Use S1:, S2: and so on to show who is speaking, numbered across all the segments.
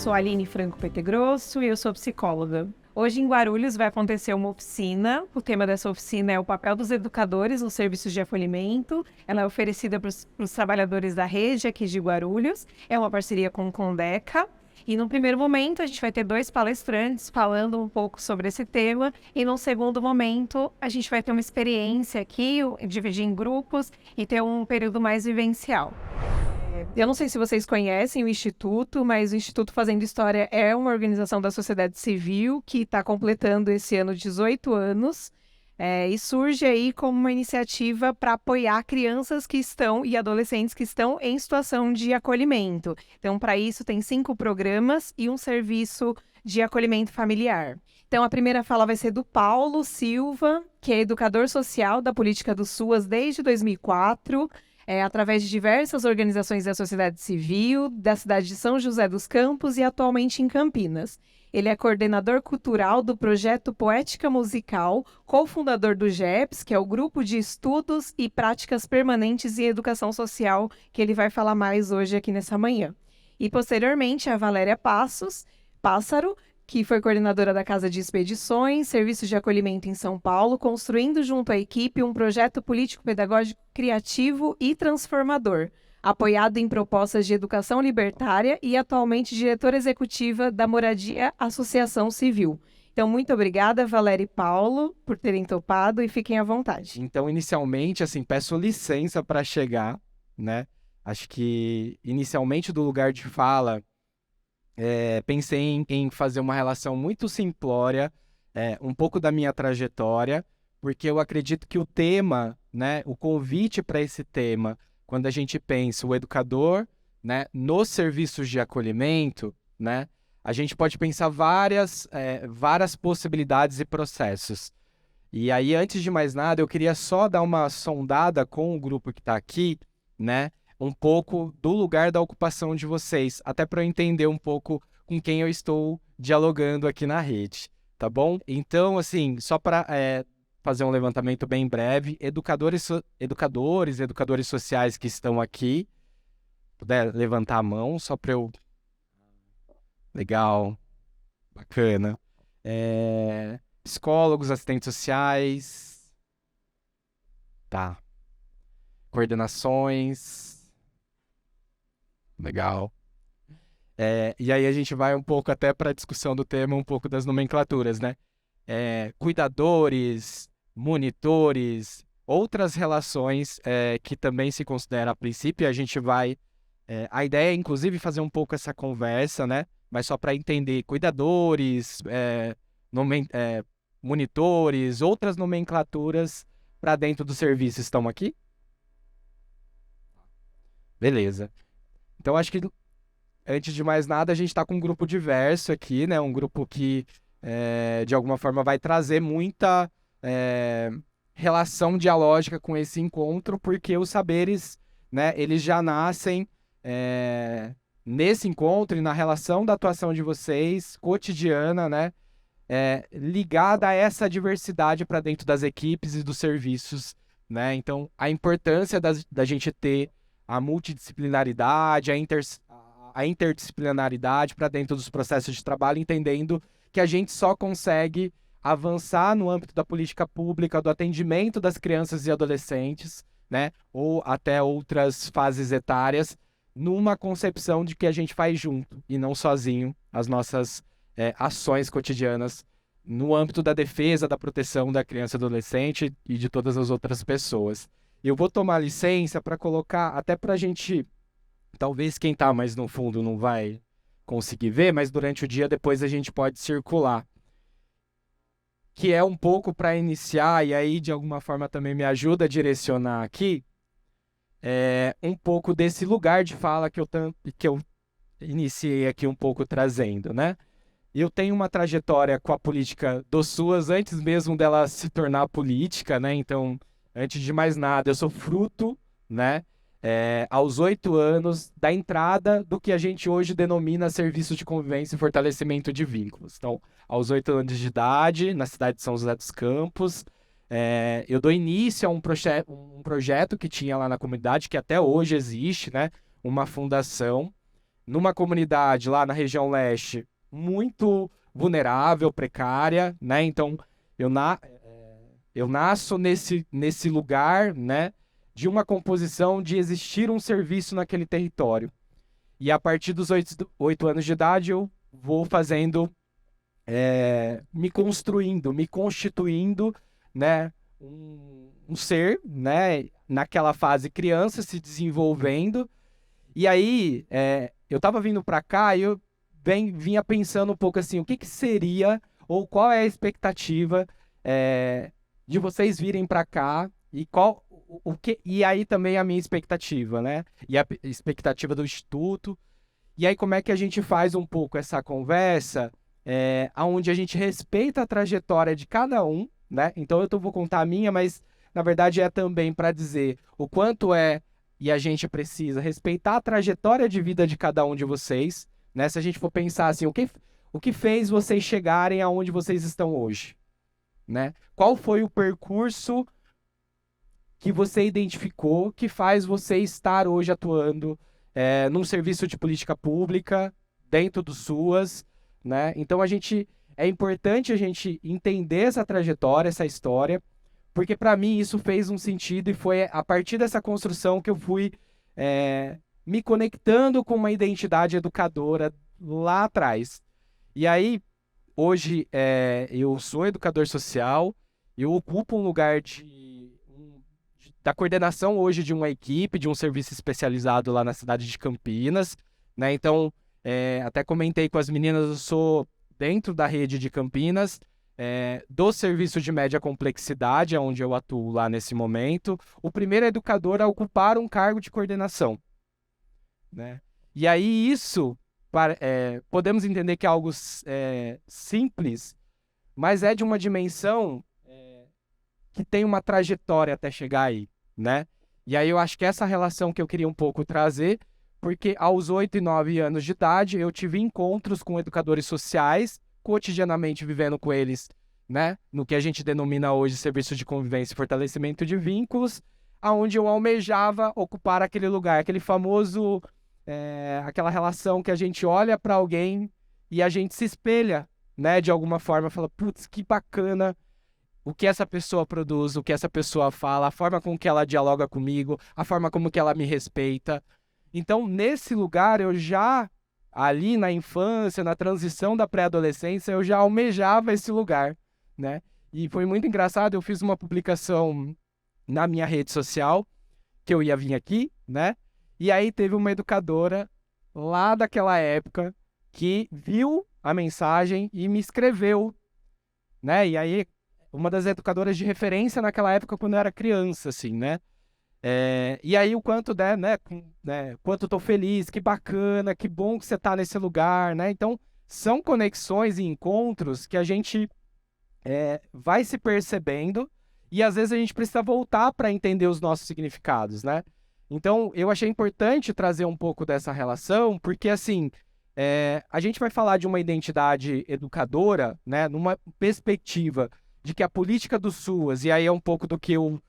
S1: sou a Aline Franco Petegrosso e eu sou psicóloga. Hoje em Guarulhos vai acontecer uma oficina. O tema dessa oficina é o papel dos educadores nos serviços de acolhimento. Ela é oferecida para os trabalhadores da rede aqui de Guarulhos. É uma parceria com o Condeca. E no primeiro momento a gente vai ter 2 palestrantes falando um pouco sobre esse tema. E no segundo momento a gente vai ter uma experiência aqui, dividir em grupos e ter um período mais vivencial. Eu não sei se vocês conhecem o Instituto, mas o Instituto Fazendo História é uma organização da sociedade civil que está completando esse ano 18 anos e surge aí como uma iniciativa para apoiar crianças que estão e adolescentes que estão em situação de acolhimento. Então, para isso, tem 5 programas e um serviço de acolhimento familiar. Então, a primeira fala vai ser do Paulo Silva, que é educador social da Política do SUAS desde 2004, através de diversas organizações da sociedade civil, da cidade de São José dos Campos e atualmente em Campinas. Ele é coordenador cultural do projeto Poética Musical, cofundador do GEPS, que é o Grupo de Estudos e Práticas Permanentes em Educação Social, que ele vai falar mais hoje aqui nessa manhã. E, posteriormente, a Valéria Pássaro, que foi coordenadora da Casa de Expedições, Serviços de Acolhimento em São Paulo, construindo junto à equipe um projeto político-pedagógico criativo e transformador, apoiado em propostas de educação libertária e atualmente diretora executiva da Moradia Associação Civil. Então, muito obrigada, Valéria e Paulo, por terem topado e fiquem à vontade.
S2: Então, inicialmente, assim, peço licença para chegar, né? Acho que, inicialmente, do lugar de fala, pensei em fazer uma relação muito simplória, um pouco da minha trajetória, porque eu acredito que o tema, né, o convite para esse tema, quando a gente pensa o educador, né, nos serviços de acolhimento, né, a gente pode pensar várias possibilidades e processos. E aí, antes de mais nada, eu queria só dar uma sondada com o grupo que está aqui, né, um pouco do lugar da ocupação de vocês, até para eu entender um pouco com quem eu estou dialogando aqui na rede, tá bom? Então, assim, só para fazer um levantamento bem breve, educadores sociais que estão aqui, puder levantar a mão, só para eu... Legal, bacana. Psicólogos, assistentes sociais, tá. Coordenações... Legal. E aí a gente vai um pouco até para a discussão do tema, um pouco das nomenclaturas, né? Cuidadores, monitores, outras relações que também se considera a princípio. A gente vai... a ideia é, inclusive, fazer um pouco essa conversa, né? Mas só para entender, cuidadores, monitores, outras nomenclaturas para dentro do serviço estão aqui? Beleza. Então, acho que, antes de mais nada, a gente está com um grupo diverso aqui, né? Um grupo que, de alguma forma, vai trazer muita relação dialógica com esse encontro, porque os saberes, né, eles já nascem nesse encontro e na relação da atuação de vocês, cotidiana, né? Ligada a essa diversidade para dentro das equipes e dos serviços, né? Então, a importância da gente ter a multidisciplinaridade, a interdisciplinaridade para dentro dos processos de trabalho, entendendo que a gente só consegue avançar no âmbito da política pública, do atendimento das crianças e adolescentes, né, ou até outras fases etárias, numa concepção de que a gente faz junto e não sozinho as nossas ações cotidianas no âmbito da defesa, da proteção da criança e adolescente e de todas as outras pessoas. Eu vou tomar licença para colocar, até para a gente, talvez quem está mais no fundo não vai conseguir ver, mas durante o dia depois a gente pode circular. Que é um pouco para iniciar, e aí de alguma forma também me ajuda a direcionar aqui, um pouco desse lugar de fala que eu iniciei aqui um pouco trazendo, né? Eu tenho uma trajetória com a política do SUAS antes mesmo dela se tornar política, né? Então, antes de mais nada, eu sou fruto, né, aos 8 anos, da entrada do que a gente hoje denomina Serviço de Convivência e Fortalecimento de Vínculos. Então, aos 8 anos de idade, na cidade de São José dos Campos, eu dou início a um projeto que tinha lá na comunidade, que até hoje existe, né, uma fundação numa comunidade lá na região leste muito vulnerável, precária, né? Então, eu nasço nesse lugar, né? De uma composição de existir um serviço naquele território. E a partir dos 8 anos de idade, eu vou fazendo, me construindo, me constituindo, né? Um ser, né? Naquela fase criança, se desenvolvendo. E aí, eu tava vindo para cá e eu vinha pensando um pouco assim, o que que seria, ou qual é a expectativa de vocês virem para cá e e aí também a minha expectativa, né? E a expectativa do Instituto. E aí como é que a gente faz um pouco essa conversa, onde a gente respeita a trajetória de cada um, né? Então vou contar a minha, mas na verdade é também para dizer o quanto e a gente precisa respeitar a trajetória de vida de cada um de vocês, né? Se a gente for pensar assim, o que fez vocês chegarem aonde vocês estão hoje, né? Qual foi o percurso que você identificou que faz você estar hoje atuando num serviço de política pública dentro do SUAS, né? Então é importante a gente entender essa trajetória, essa história, porque para mim isso fez um sentido e foi a partir dessa construção que eu fui me conectando com uma identidade educadora lá atrás. E aí, hoje, eu sou educador social, eu ocupo um lugar da coordenação hoje de uma equipe, de um serviço especializado lá na cidade de Campinas, né? Então, até comentei com as meninas, eu sou dentro da rede de Campinas, do serviço de média complexidade, onde eu atuo lá nesse momento, o primeiro educador a ocupar um cargo de coordenação, né? E aí isso, podemos entender que é algo simples, mas é de uma dimensão que tem uma trajetória até chegar aí, né? E aí eu acho que essa relação que eu queria um pouco trazer, porque aos 8 e 9 anos de idade eu tive encontros com educadores sociais, cotidianamente vivendo com eles, né? No que a gente denomina hoje serviço de convivência e fortalecimento de vínculos, aonde eu almejava ocupar aquele lugar, aquele famoso, aquela relação que a gente olha para alguém e a gente se espelha, né? De alguma forma, fala, putz, que bacana o que essa pessoa produz, o que essa pessoa fala, a forma com que ela dialoga comigo, a forma como que ela me respeita. Então, nesse lugar, eu já, ali na infância, na transição da pré-adolescência, eu já almejava esse lugar, né? E foi muito engraçado, eu fiz uma publicação na minha rede social, que eu ia vir aqui, né? E aí teve uma educadora lá daquela época que viu a mensagem e me escreveu, né? E aí, uma das educadoras de referência naquela época, quando eu era criança, assim, né? E aí o quanto, quanto tô feliz, que bacana, que bom que você tá nesse lugar, né? Então, são conexões e encontros que a gente vai se percebendo e às vezes a gente precisa voltar para entender os nossos significados, né? Então, eu achei importante trazer um pouco dessa relação, porque, assim, a gente vai falar de uma identidade educadora, né? Numa perspectiva de que a política do SUAS, e aí é um pouco do que eu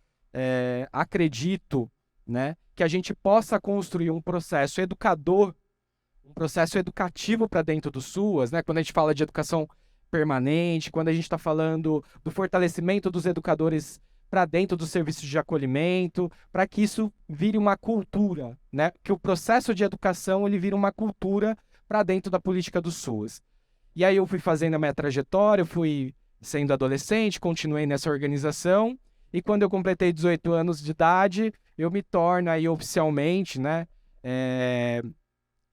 S2: acredito, né, que a gente possa construir um processo educador, um processo educativo para dentro do SUAS, né, quando a gente fala de educação permanente, quando a gente está falando do fortalecimento dos educadores para dentro dos serviços de acolhimento, para que isso vire uma cultura, né, que o processo de educação ele vire uma cultura para dentro da política do SUAS. E aí eu fui fazendo a minha trajetória, eu fui sendo adolescente, continuei nessa organização, e quando eu completei 18 anos de idade, eu me torno aí oficialmente, né,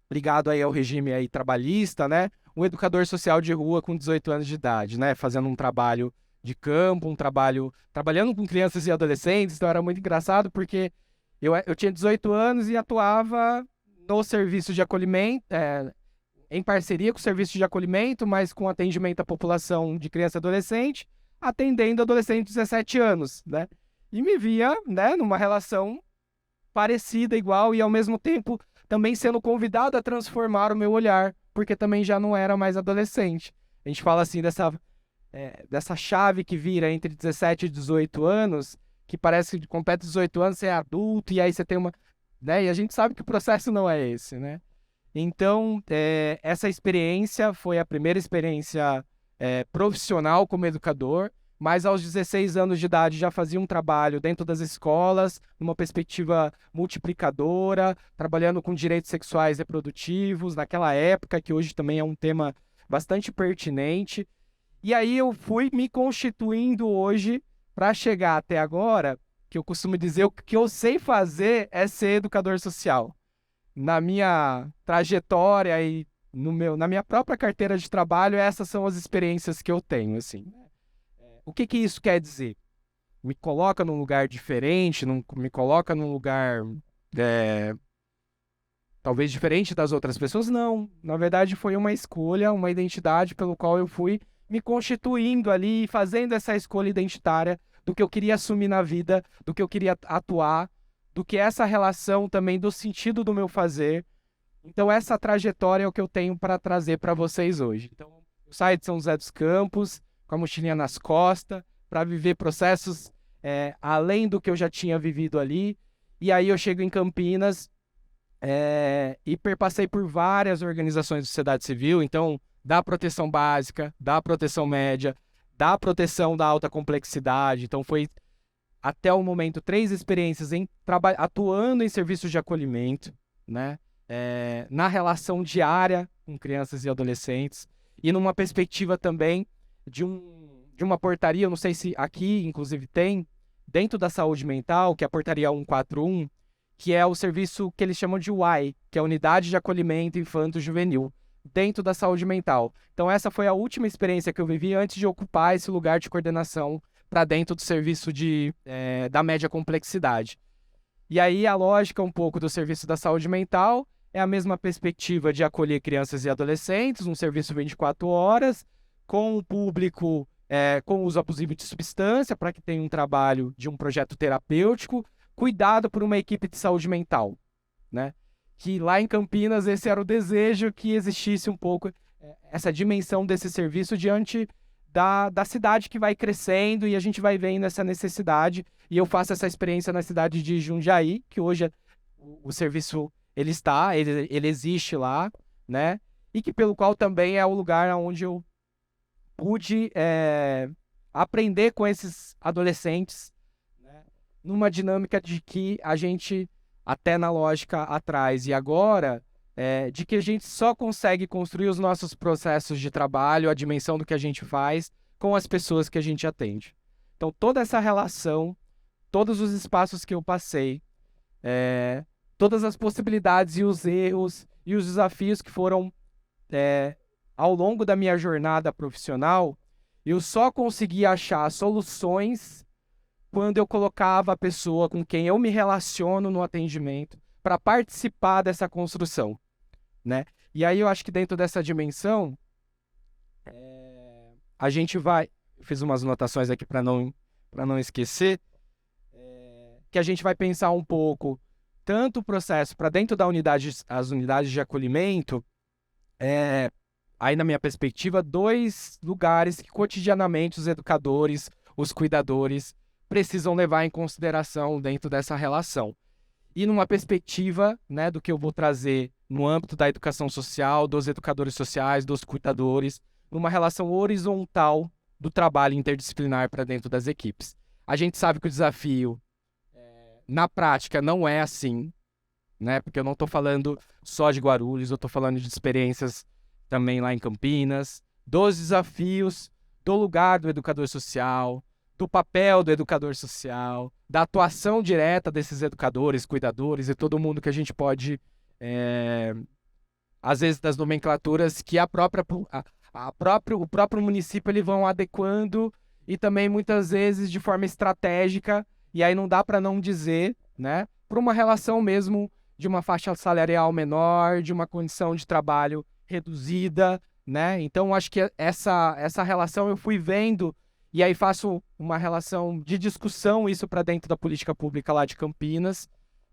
S2: ligado aí ao regime aí trabalhista, né, um educador social de rua com 18 anos de idade, né, fazendo um trabalho de campo, trabalhando com crianças e adolescentes. Então era muito engraçado porque eu tinha 18 anos e atuava no serviço de acolhimento, em parceria com o serviço de acolhimento, mas com atendimento à população de criança e adolescente, atendendo adolescente de 17 anos, né? E me via, né, numa relação parecida, igual, e ao mesmo tempo também sendo convidado a transformar o meu olhar, porque também já não era mais adolescente. A gente fala assim dessa chave que vira entre 17 e 18 anos, que parece que completa 18 anos, você é adulto, e aí você tem uma... né? E a gente sabe que o processo não é esse, né? Então, essa experiência foi a primeira experiência profissional como educador, mas aos 16 anos de idade já fazia um trabalho dentro das escolas, numa perspectiva multiplicadora, trabalhando com direitos sexuais e reprodutivos, naquela época, que hoje também é um tema bastante pertinente. E aí eu fui me constituindo hoje para chegar até agora, que eu costumo dizer, o que eu sei fazer é ser educador social. Na minha trajetória e na minha própria carteira de trabalho, essas são as experiências que eu tenho, assim. O que isso quer dizer? Me coloca num lugar diferente, me coloca num lugar talvez diferente das outras pessoas? Não. Na verdade, foi uma escolha, uma identidade pelo qual eu fui me constituindo ali, fazendo essa escolha identitária do que eu queria assumir na vida, do que eu queria atuar, do que essa relação também do sentido do meu fazer. Então, essa trajetória é o que eu tenho para trazer para vocês hoje. Então, eu saio de São José dos Campos, com a mochilinha nas costas, para viver processos além do que eu já tinha vivido ali. E aí eu chego em Campinas e perpassei por várias organizações da sociedade civil, então, da proteção básica, da proteção média, da proteção da alta complexidade. Então, foi, até o momento, 3 experiências atuando em serviços de acolhimento, né? Na relação diária com crianças e adolescentes, e numa perspectiva também de uma portaria, eu não sei se aqui, inclusive, tem, dentro da saúde mental, que é a portaria 141, que é o serviço que eles chamam de UAI, que é a Unidade de Acolhimento Infanto-Juvenil, dentro da saúde mental. Então, essa foi a última experiência que eu vivi antes de ocupar esse lugar de coordenação para dentro do serviço da média complexidade. E aí, a lógica um pouco do serviço da saúde mental é a mesma perspectiva de acolher crianças e adolescentes, um serviço 24 horas, com o público com uso abusivo de substância, para que tenha um trabalho de um projeto terapêutico, cuidado por uma equipe de saúde mental, né? Que lá em Campinas esse era o desejo, que existisse um pouco essa dimensão desse serviço diante da cidade que vai crescendo, e a gente vai vendo essa necessidade. E eu faço essa experiência na cidade de Jundiaí, que hoje o serviço ele existe lá, né? E que pelo qual também é o lugar onde eu pude aprender com esses adolescentes, né? Numa dinâmica de que a gente, até na lógica atrás e agora, de que a gente só consegue construir os nossos processos de trabalho, a dimensão do que a gente faz, com as pessoas que a gente atende. Então, toda essa relação, todos os espaços que eu passei, todas as possibilidades e os erros e os desafios que foram ao longo da minha jornada profissional, eu só consegui achar soluções quando eu colocava a pessoa com quem eu me relaciono no atendimento para participar dessa construção, né? E aí eu acho que dentro dessa dimensão, a gente vai... Eu fiz umas anotações aqui para não esquecer, que a gente vai pensar um pouco tanto o processo para dentro as unidades de acolhimento, aí na minha perspectiva, 2 lugares que cotidianamente os educadores, os cuidadores, precisam levar em consideração dentro dessa relação. E numa perspectiva, né, do que eu vou trazer no âmbito da educação social, dos educadores sociais, dos cuidadores, numa relação horizontal do trabalho interdisciplinar para dentro das equipes. A gente sabe que o desafio, na prática, não é assim, né? Porque eu não estou falando só de Guarulhos, eu estou falando de experiências também lá em Campinas, dos desafios do lugar do educador social, do papel do educador social, da atuação direta desses educadores, cuidadores e todo mundo que a gente pode, às vezes das nomenclaturas que o próprio município eles vão adequando, e também muitas vezes de forma estratégica, e aí não dá para não dizer, né, por uma relação mesmo de uma faixa salarial menor, de uma condição de trabalho reduzida, né? Então, acho que essa relação eu fui vendo, e aí faço uma relação de discussão isso para dentro da política pública lá de Campinas,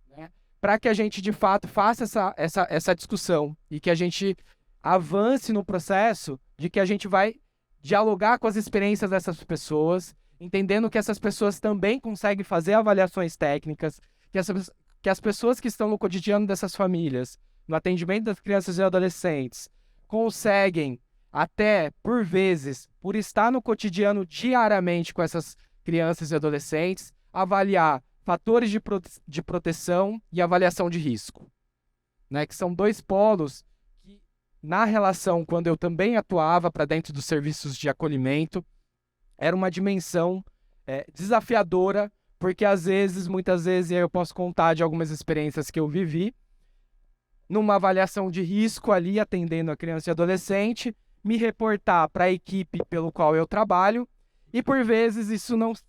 S2: né? Para que a gente, de fato, faça essa discussão e que a gente avance no processo de que a gente vai dialogar com as experiências dessas pessoas, entendendo que essas pessoas também conseguem fazer avaliações técnicas, que as pessoas que estão no cotidiano dessas famílias no atendimento das crianças e adolescentes, conseguem até, por vezes, por estar no cotidiano diariamente com essas crianças e adolescentes, avaliar fatores de proteção e avaliação de risco, né? Que são dois polos que, na relação, quando eu também atuava para dentro dos serviços de acolhimento, era uma dimensão desafiadora, porque muitas vezes, eu posso contar de algumas experiências que eu vivi, numa avaliação de risco ali, atendendo a criança e adolescente, me reportar para a equipe pelo qual eu trabalho, e por vezes isso não ser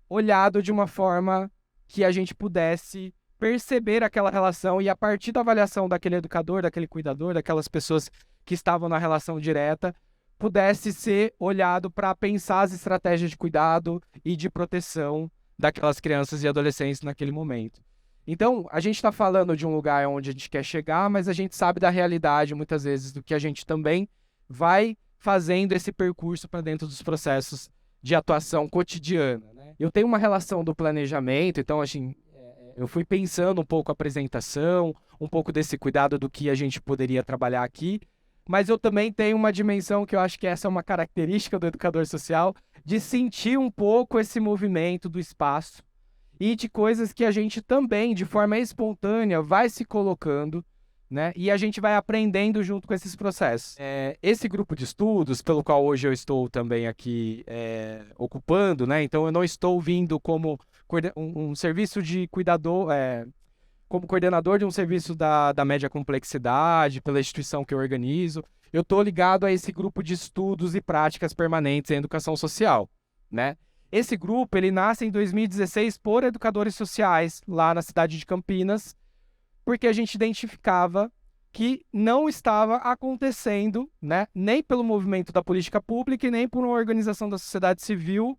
S2: olhado de uma forma que a gente pudesse perceber aquela relação e a partir da avaliação daquele educador, daquele cuidador, daquelas pessoas que estavam na relação direta, pudesse ser olhado para pensar as estratégias de cuidado e de proteção daquelas crianças e adolescentes naquele momento. Então, a gente está falando de um lugar onde a gente quer chegar, mas a gente sabe da realidade, muitas vezes, do que a gente também vai fazendo esse percurso para dentro dos processos de atuação cotidiana, né? Eu tenho uma relação do planejamento, então, assim, eu fui pensando um pouco a apresentação, um pouco desse cuidado do que a gente poderia trabalhar aqui, mas eu também tenho uma dimensão que eu acho que essa é uma característica do educador social, de sentir um pouco esse movimento do espaço e de coisas que a gente também, de forma espontânea, vai se colocando, né? E a gente vai aprendendo junto com esses processos. Esse grupo de estudos, pelo qual hoje eu estou também aqui ocupando, né? Então eu não estou vindo como um serviço de cuidador, como coordenador de um serviço da média complexidade, pela instituição que eu organizo. Eu estou ligado a esse grupo de estudos e práticas permanentes em educação social, né? Esse grupo, ele nasce em 2016 por educadores sociais, lá na cidade de Campinas, porque a gente identificava que não estava acontecendo, né, nem pelo movimento da política pública e nem por uma organização da sociedade civil,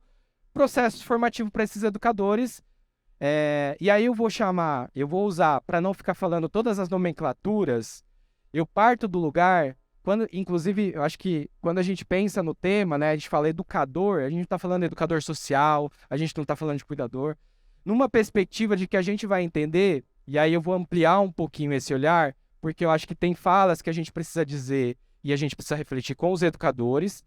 S2: processo formativo para esses educadores. E aí eu vou usar, para não ficar falando todas as nomenclaturas, eu parto do lugar... Inclusive, eu acho que quando a gente pensa no tema, né, a gente fala educador, a gente não está falando educador social, a gente não está falando de cuidador, numa perspectiva de que a gente vai entender, e aí eu vou ampliar um pouquinho esse olhar, porque eu acho que tem falas que a gente precisa dizer e a gente precisa refletir com os educadores,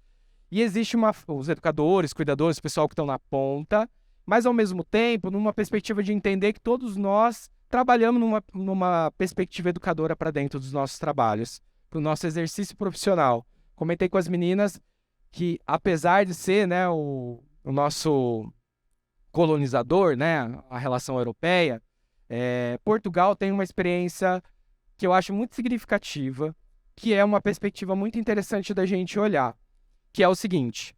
S2: e existe os educadores, cuidadores, o pessoal que estão na ponta, mas ao mesmo tempo, numa perspectiva de entender que todos nós trabalhamos numa perspectiva educadora para dentro dos nossos trabalhos, para o nosso exercício profissional. Comentei com as meninas que, apesar de ser, né, o nosso colonizador, né, a relação europeia, Portugal tem uma experiência que eu acho muito significativa, que é uma perspectiva muito interessante da gente olhar, que é o seguinte,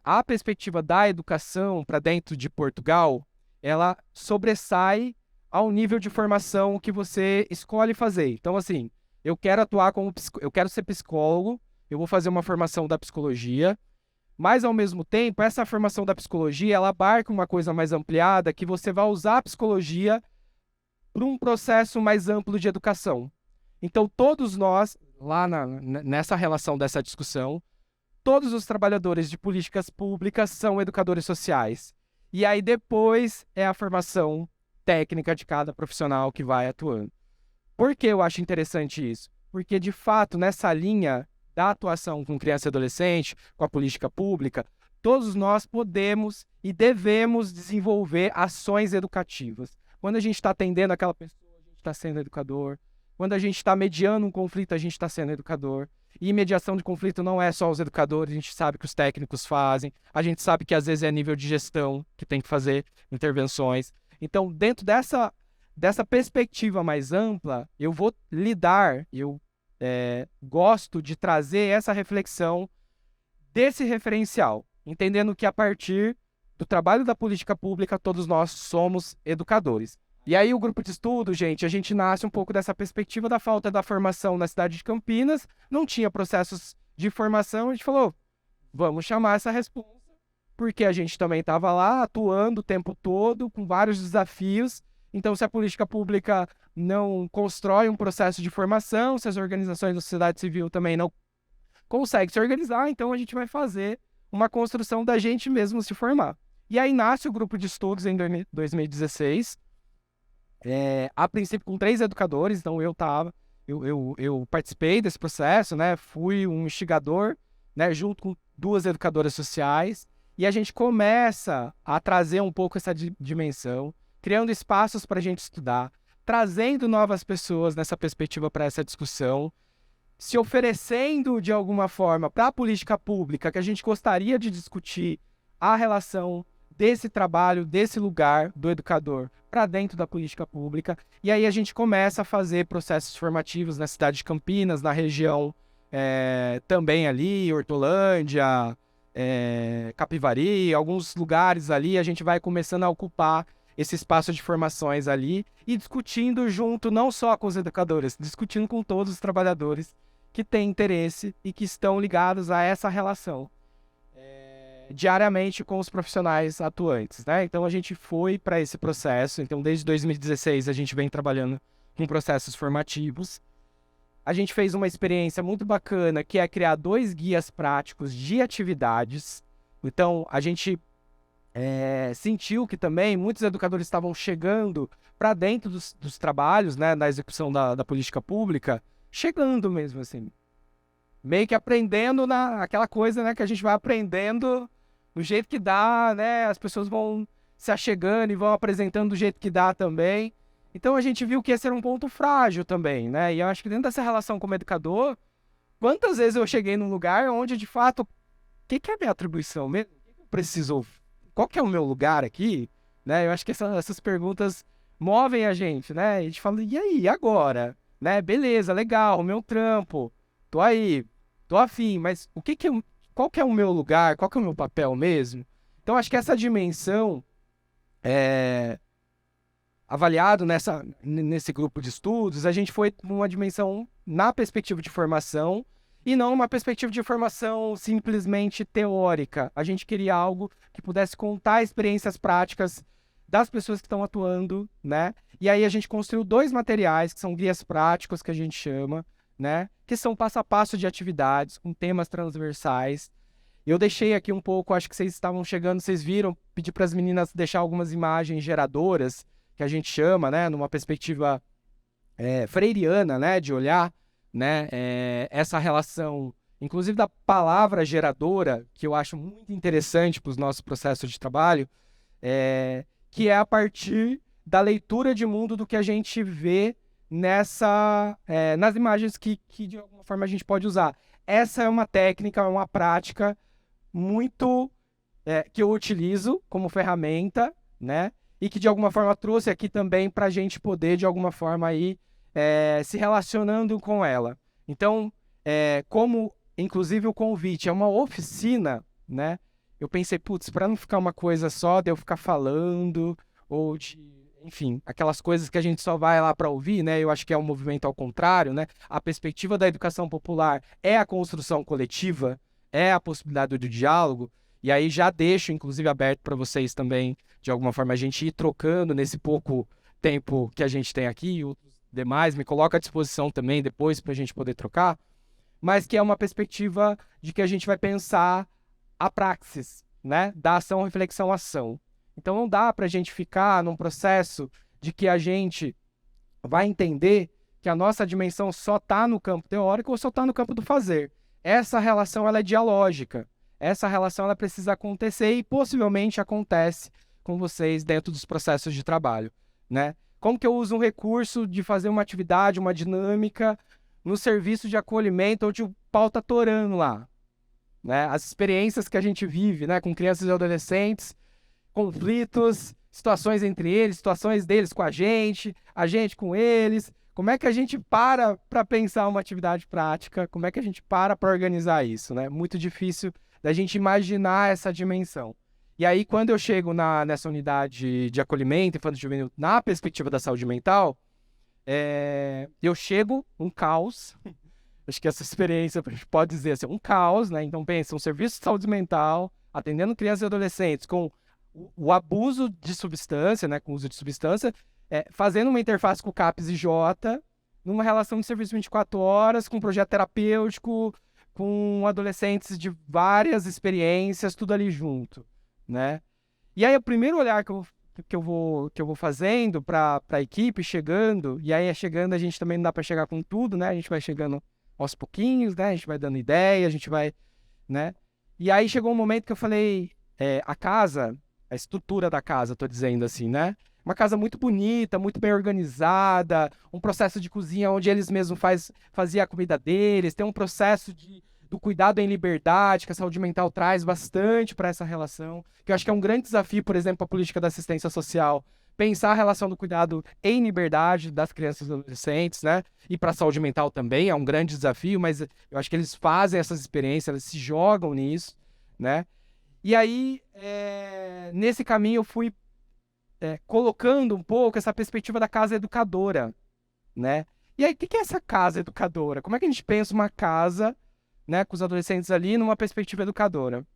S2: a perspectiva da educação para dentro de Portugal, ela sobressai ao nível de formação que você escolhe fazer. Então, assim, eu quero atuar eu quero ser psicólogo, eu vou fazer uma formação da psicologia, mas ao mesmo tempo, essa formação da psicologia, ela abarca uma coisa mais ampliada, que você vai usar a psicologia para um processo mais amplo de educação. Então, todos nós, lá nessa relação dessa discussão, todos os trabalhadores de políticas públicas são educadores sociais. E aí depois é a formação técnica de cada profissional que vai atuando. Por que eu acho interessante isso? Porque, de fato, nessa linha da atuação com criança e adolescente, com a política pública, todos nós podemos e devemos desenvolver ações educativas. Quando a gente está atendendo aquela pessoa, a gente está sendo educador. Quando a gente está mediando um conflito, a gente está sendo educador. E mediação de conflito não é só os educadores, a gente sabe que os técnicos fazem, a gente sabe que às vezes é nível de gestão que tem que fazer intervenções. Então, dentro dessa perspectiva mais ampla, eu vou eu gosto de trazer essa reflexão desse referencial, entendendo que a partir do trabalho da política pública, todos nós somos educadores. E aí o grupo de estudo, gente, a gente nasce um pouco dessa perspectiva da falta da formação na cidade de Campinas, não tinha processos de formação, a gente falou, vamos chamar essa responsa, porque a gente também estava lá atuando o tempo todo, com vários desafios. Então, se a política pública não constrói um processo de formação, se as organizações da sociedade civil também não conseguem se organizar, então a gente vai fazer uma construção da gente mesmo se formar. E aí nasce o grupo de estudos em 2016, a princípio com 3 educadores, então eu participei desse processo, né? Fui um instigador, né? Junto com 2 educadoras sociais, e a gente começa a trazer um pouco essa dimensão, criando espaços para a gente estudar, trazendo novas pessoas nessa perspectiva para essa discussão, se oferecendo de alguma forma para a política pública que a gente gostaria de discutir a relação desse trabalho, desse lugar do educador para dentro da política pública. E aí a gente começa a fazer processos formativos na cidade de Campinas, na região também ali, Hortolândia, Capivari, alguns lugares ali, a gente vai começando a ocupar esse espaço de formações ali e discutindo junto, não só com os educadores, discutindo com todos os trabalhadores que têm interesse e que estão ligados a essa relação diariamente com os profissionais atuantes, né? Então a gente foi para esse processo. Então desde 2016 a gente vem trabalhando com processos formativos. A gente fez uma experiência muito bacana, que é criar 2 guias práticos de atividades. Então a gente sentiu que também muitos educadores estavam chegando para dentro dos trabalhos, né, na execução da política pública, chegando mesmo assim, meio que aprendendo aquela coisa, né, que a gente vai aprendendo do jeito que dá, né? As pessoas vão se achegando e vão apresentando do jeito que dá também. Então a gente viu que esse era um ponto frágil também, né? E eu acho que dentro dessa relação como educador, quantas vezes eu cheguei num lugar onde, de fato, o que é a minha atribuição mesmo? O que eu preciso? Qual que é o meu lugar aqui? Né? Eu acho que essas perguntas movem a gente, né? E a gente fala, e aí, agora? Né? Beleza, legal, o meu trampo, tô aí, tô afim, mas qual que é o meu lugar? Qual que é o meu papel mesmo? Então, acho que essa dimensão avaliado nesse grupo de estudos, a gente foi numa dimensão na perspectiva de formação e não uma perspectiva de formação simplesmente teórica. A gente queria algo que pudesse contar experiências práticas das pessoas que estão atuando, né? E aí a gente construiu 2 materiais, que são guias práticos, que a gente chama, né? Que são passo a passo de atividades, com temas transversais. Eu deixei aqui um pouco, acho que vocês estavam chegando, vocês viram, pedi para as meninas deixar algumas imagens geradoras, que a gente chama, né? Numa perspectiva freiriana, né? De olhar, né? Essa relação, inclusive da palavra geradora, que eu acho muito interessante para os nossos processos de trabalho, que é a partir da leitura de mundo do que a gente vê nas imagens que de alguma forma a gente pode usar. Essa é uma técnica, uma prática muito que eu utilizo como ferramenta, né? E que de alguma forma trouxe aqui também para a gente poder de alguma forma aí se relacionando com ela. Então, como inclusive o convite é uma oficina, né? Eu pensei, putz, para não ficar uma coisa só de eu ficar falando ou enfim, aquelas coisas que a gente só vai lá para ouvir, né? Eu acho que é um movimento ao contrário, né? A perspectiva da educação popular é a construção coletiva, é a possibilidade do diálogo, e aí já deixo, inclusive, aberto para vocês também, de alguma forma, a gente ir trocando nesse pouco tempo que a gente tem aqui, e os demais me coloca à disposição também depois para a gente poder trocar, mas que é uma perspectiva de que a gente vai pensar a praxis, né? Da ação, reflexão, ação. Então não dá para a gente ficar num processo de que a gente vai entender que a nossa dimensão só está no campo teórico ou só está no campo do fazer. Essa relação ela é dialógica. Essa relação ela precisa acontecer e possivelmente acontece com vocês dentro dos processos de trabalho, né? Como que eu uso um recurso de fazer uma atividade, uma dinâmica no serviço de acolhimento onde o pau tá torando lá, né? As experiências que a gente vive, né, com crianças e adolescentes, conflitos, situações entre eles, situações deles com a gente com eles. Como é que a gente para pensar uma atividade prática? Como é que a gente para organizar isso, né? Muito difícil da gente imaginar essa dimensão. E aí, quando eu chego nessa unidade de acolhimento infanto juvenil na perspectiva da saúde mental, eu chego um caos. Acho que essa experiência a gente pode dizer assim, um caos, né? Então, pensa, um serviço de saúde mental, atendendo crianças e adolescentes com o abuso de substância, né? Com o uso de substância, fazendo uma interface com o CAPS e J, numa relação de serviço 24 horas, com um projeto terapêutico, com adolescentes de várias experiências, tudo ali junto, né? E aí, o primeiro olhar que eu vou fazendo para a equipe, chegando, e aí chegando a gente também não dá para chegar com tudo, né? A gente vai chegando aos pouquinhos, né? A gente vai dando ideia, a gente vai, né? E aí chegou um momento que eu falei, a casa, a estrutura da casa, tô dizendo assim, né? Uma casa muito bonita, muito bem organizada, um processo de cozinha onde eles mesmos faziam a comida deles, tem um processo do cuidado em liberdade que a saúde mental traz bastante para essa relação, que eu acho que é um grande desafio, por exemplo, a política da assistência social, pensar a relação do cuidado em liberdade das crianças e adolescentes, né? E para a saúde mental também é um grande desafio, mas eu acho que eles fazem essas experiências, eles se jogam nisso, né? E aí, nesse caminho, eu fui colocando um pouco essa perspectiva da casa educadora, né? E aí, o que é essa casa educadora? Como é que a gente pensa uma casa, né, com os adolescentes ali numa perspectiva educadora?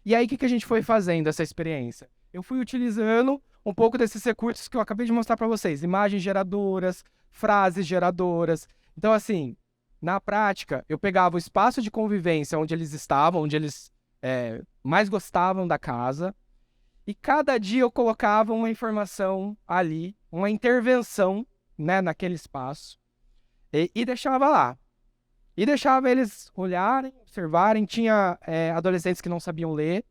S2: E aí, o que a gente foi fazendo essa experiência? Eu fui utilizando um pouco desses recursos que eu acabei de mostrar para vocês, imagens geradoras, frases geradoras. Então, assim, na prática, eu pegava o espaço de convivência onde eles estavam, onde eles mais gostavam da casa, e cada dia eu colocava uma informação ali, uma intervenção, né, naquele espaço, e deixava lá. E deixava eles olharem, observarem. Tinha adolescentes que não sabiam ler,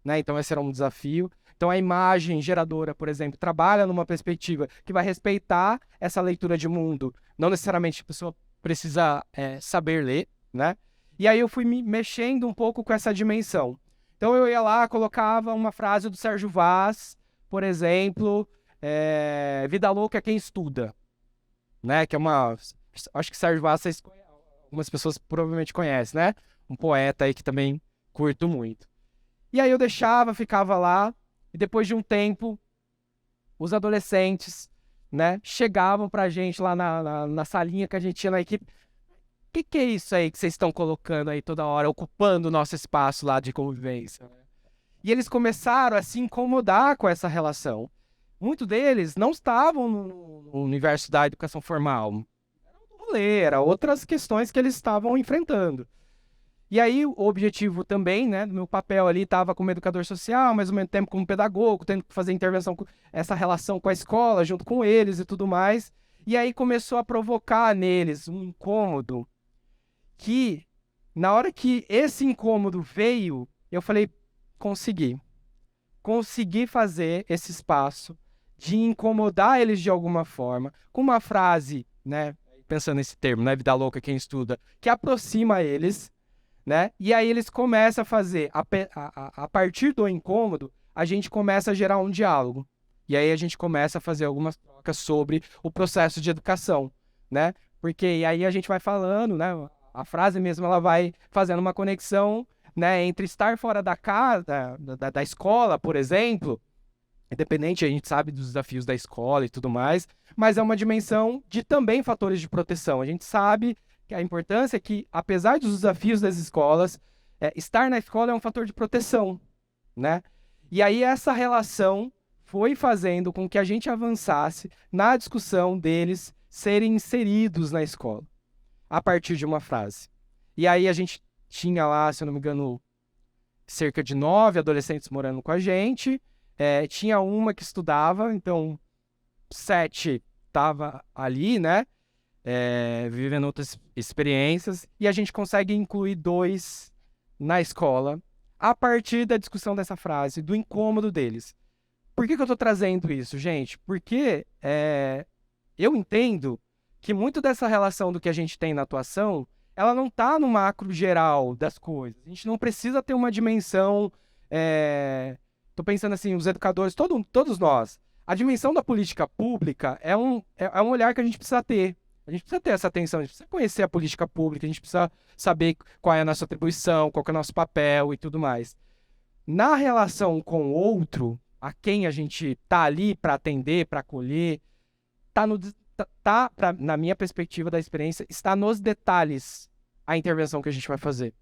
S2: né, então esse era um desafio. Então a imagem geradora, por exemplo, trabalha numa perspectiva que vai respeitar essa leitura de mundo. Não necessariamente a pessoa precisa saber ler, né? E aí eu fui me mexendo um pouco com essa dimensão. Então eu ia lá, colocava uma frase do Sérgio Vaz, por exemplo, vida louca é quem estuda, né? Que é uma... Acho que Sérgio Vaz, algumas pessoas provavelmente conhecem, né? Um poeta aí que também curto muito. E aí eu deixava, ficava lá, e depois de um tempo, os adolescentes, né, chegavam pra gente lá na salinha que a gente tinha na equipe. O que é isso aí que vocês estão colocando aí toda hora, ocupando o nosso espaço lá de convivência? E eles começaram a se incomodar com essa relação. Muitos deles não estavam no universo da educação formal. Era um rolê, era outras questões que eles estavam enfrentando. E aí o objetivo também, né, do meu papel ali estava como educador social, mas ao mesmo tempo como pedagogo, tendo que fazer intervenção com essa relação com a escola, junto com eles e tudo mais. E aí começou a provocar neles um incômodo que, na hora que esse incômodo veio, eu falei, consegui fazer esse espaço de incomodar eles de alguma forma, com uma frase, né, pensando nesse termo, né, vida louca quem estuda, que aproxima eles, né, e aí eles começam a fazer, a partir do incômodo, a gente começa a gerar um diálogo, e aí a gente começa a fazer algumas trocas sobre o processo de educação, né, porque aí a gente vai falando, né, a frase mesmo, ela vai fazendo uma conexão, né, entre estar fora da casa, da escola, por exemplo, independente, a gente sabe dos desafios da escola e tudo mais, mas é uma dimensão de também fatores de proteção. A gente sabe que a importância é que, apesar dos desafios das escolas, estar na escola é um fator de proteção, né? E aí essa relação foi fazendo com que a gente avançasse na discussão deles serem inseridos na escola, a partir de uma frase. E aí a gente tinha lá, se eu não me engano, cerca de 9 adolescentes morando com a gente. Tinha uma que estudava, então 7 estava ali, né? Vivendo outras experiências. E a gente consegue incluir 2 na escola a partir da discussão dessa frase, do incômodo deles. Por que eu estou trazendo isso, gente? Porque eu entendo que muito dessa relação do que a gente tem na atuação, ela não está no macro geral das coisas. A gente não precisa ter uma dimensão... Estou pensando assim, os educadores, todos nós. A dimensão da política pública é um olhar que a gente precisa ter. A gente precisa ter essa atenção, a gente precisa conhecer a política pública, a gente precisa saber qual é a nossa atribuição, qual é o nosso papel e tudo mais. Na relação com o outro, a quem a gente está ali para atender, para acolher, na minha perspectiva da experiência, está nos detalhes a intervenção que a gente vai fazer.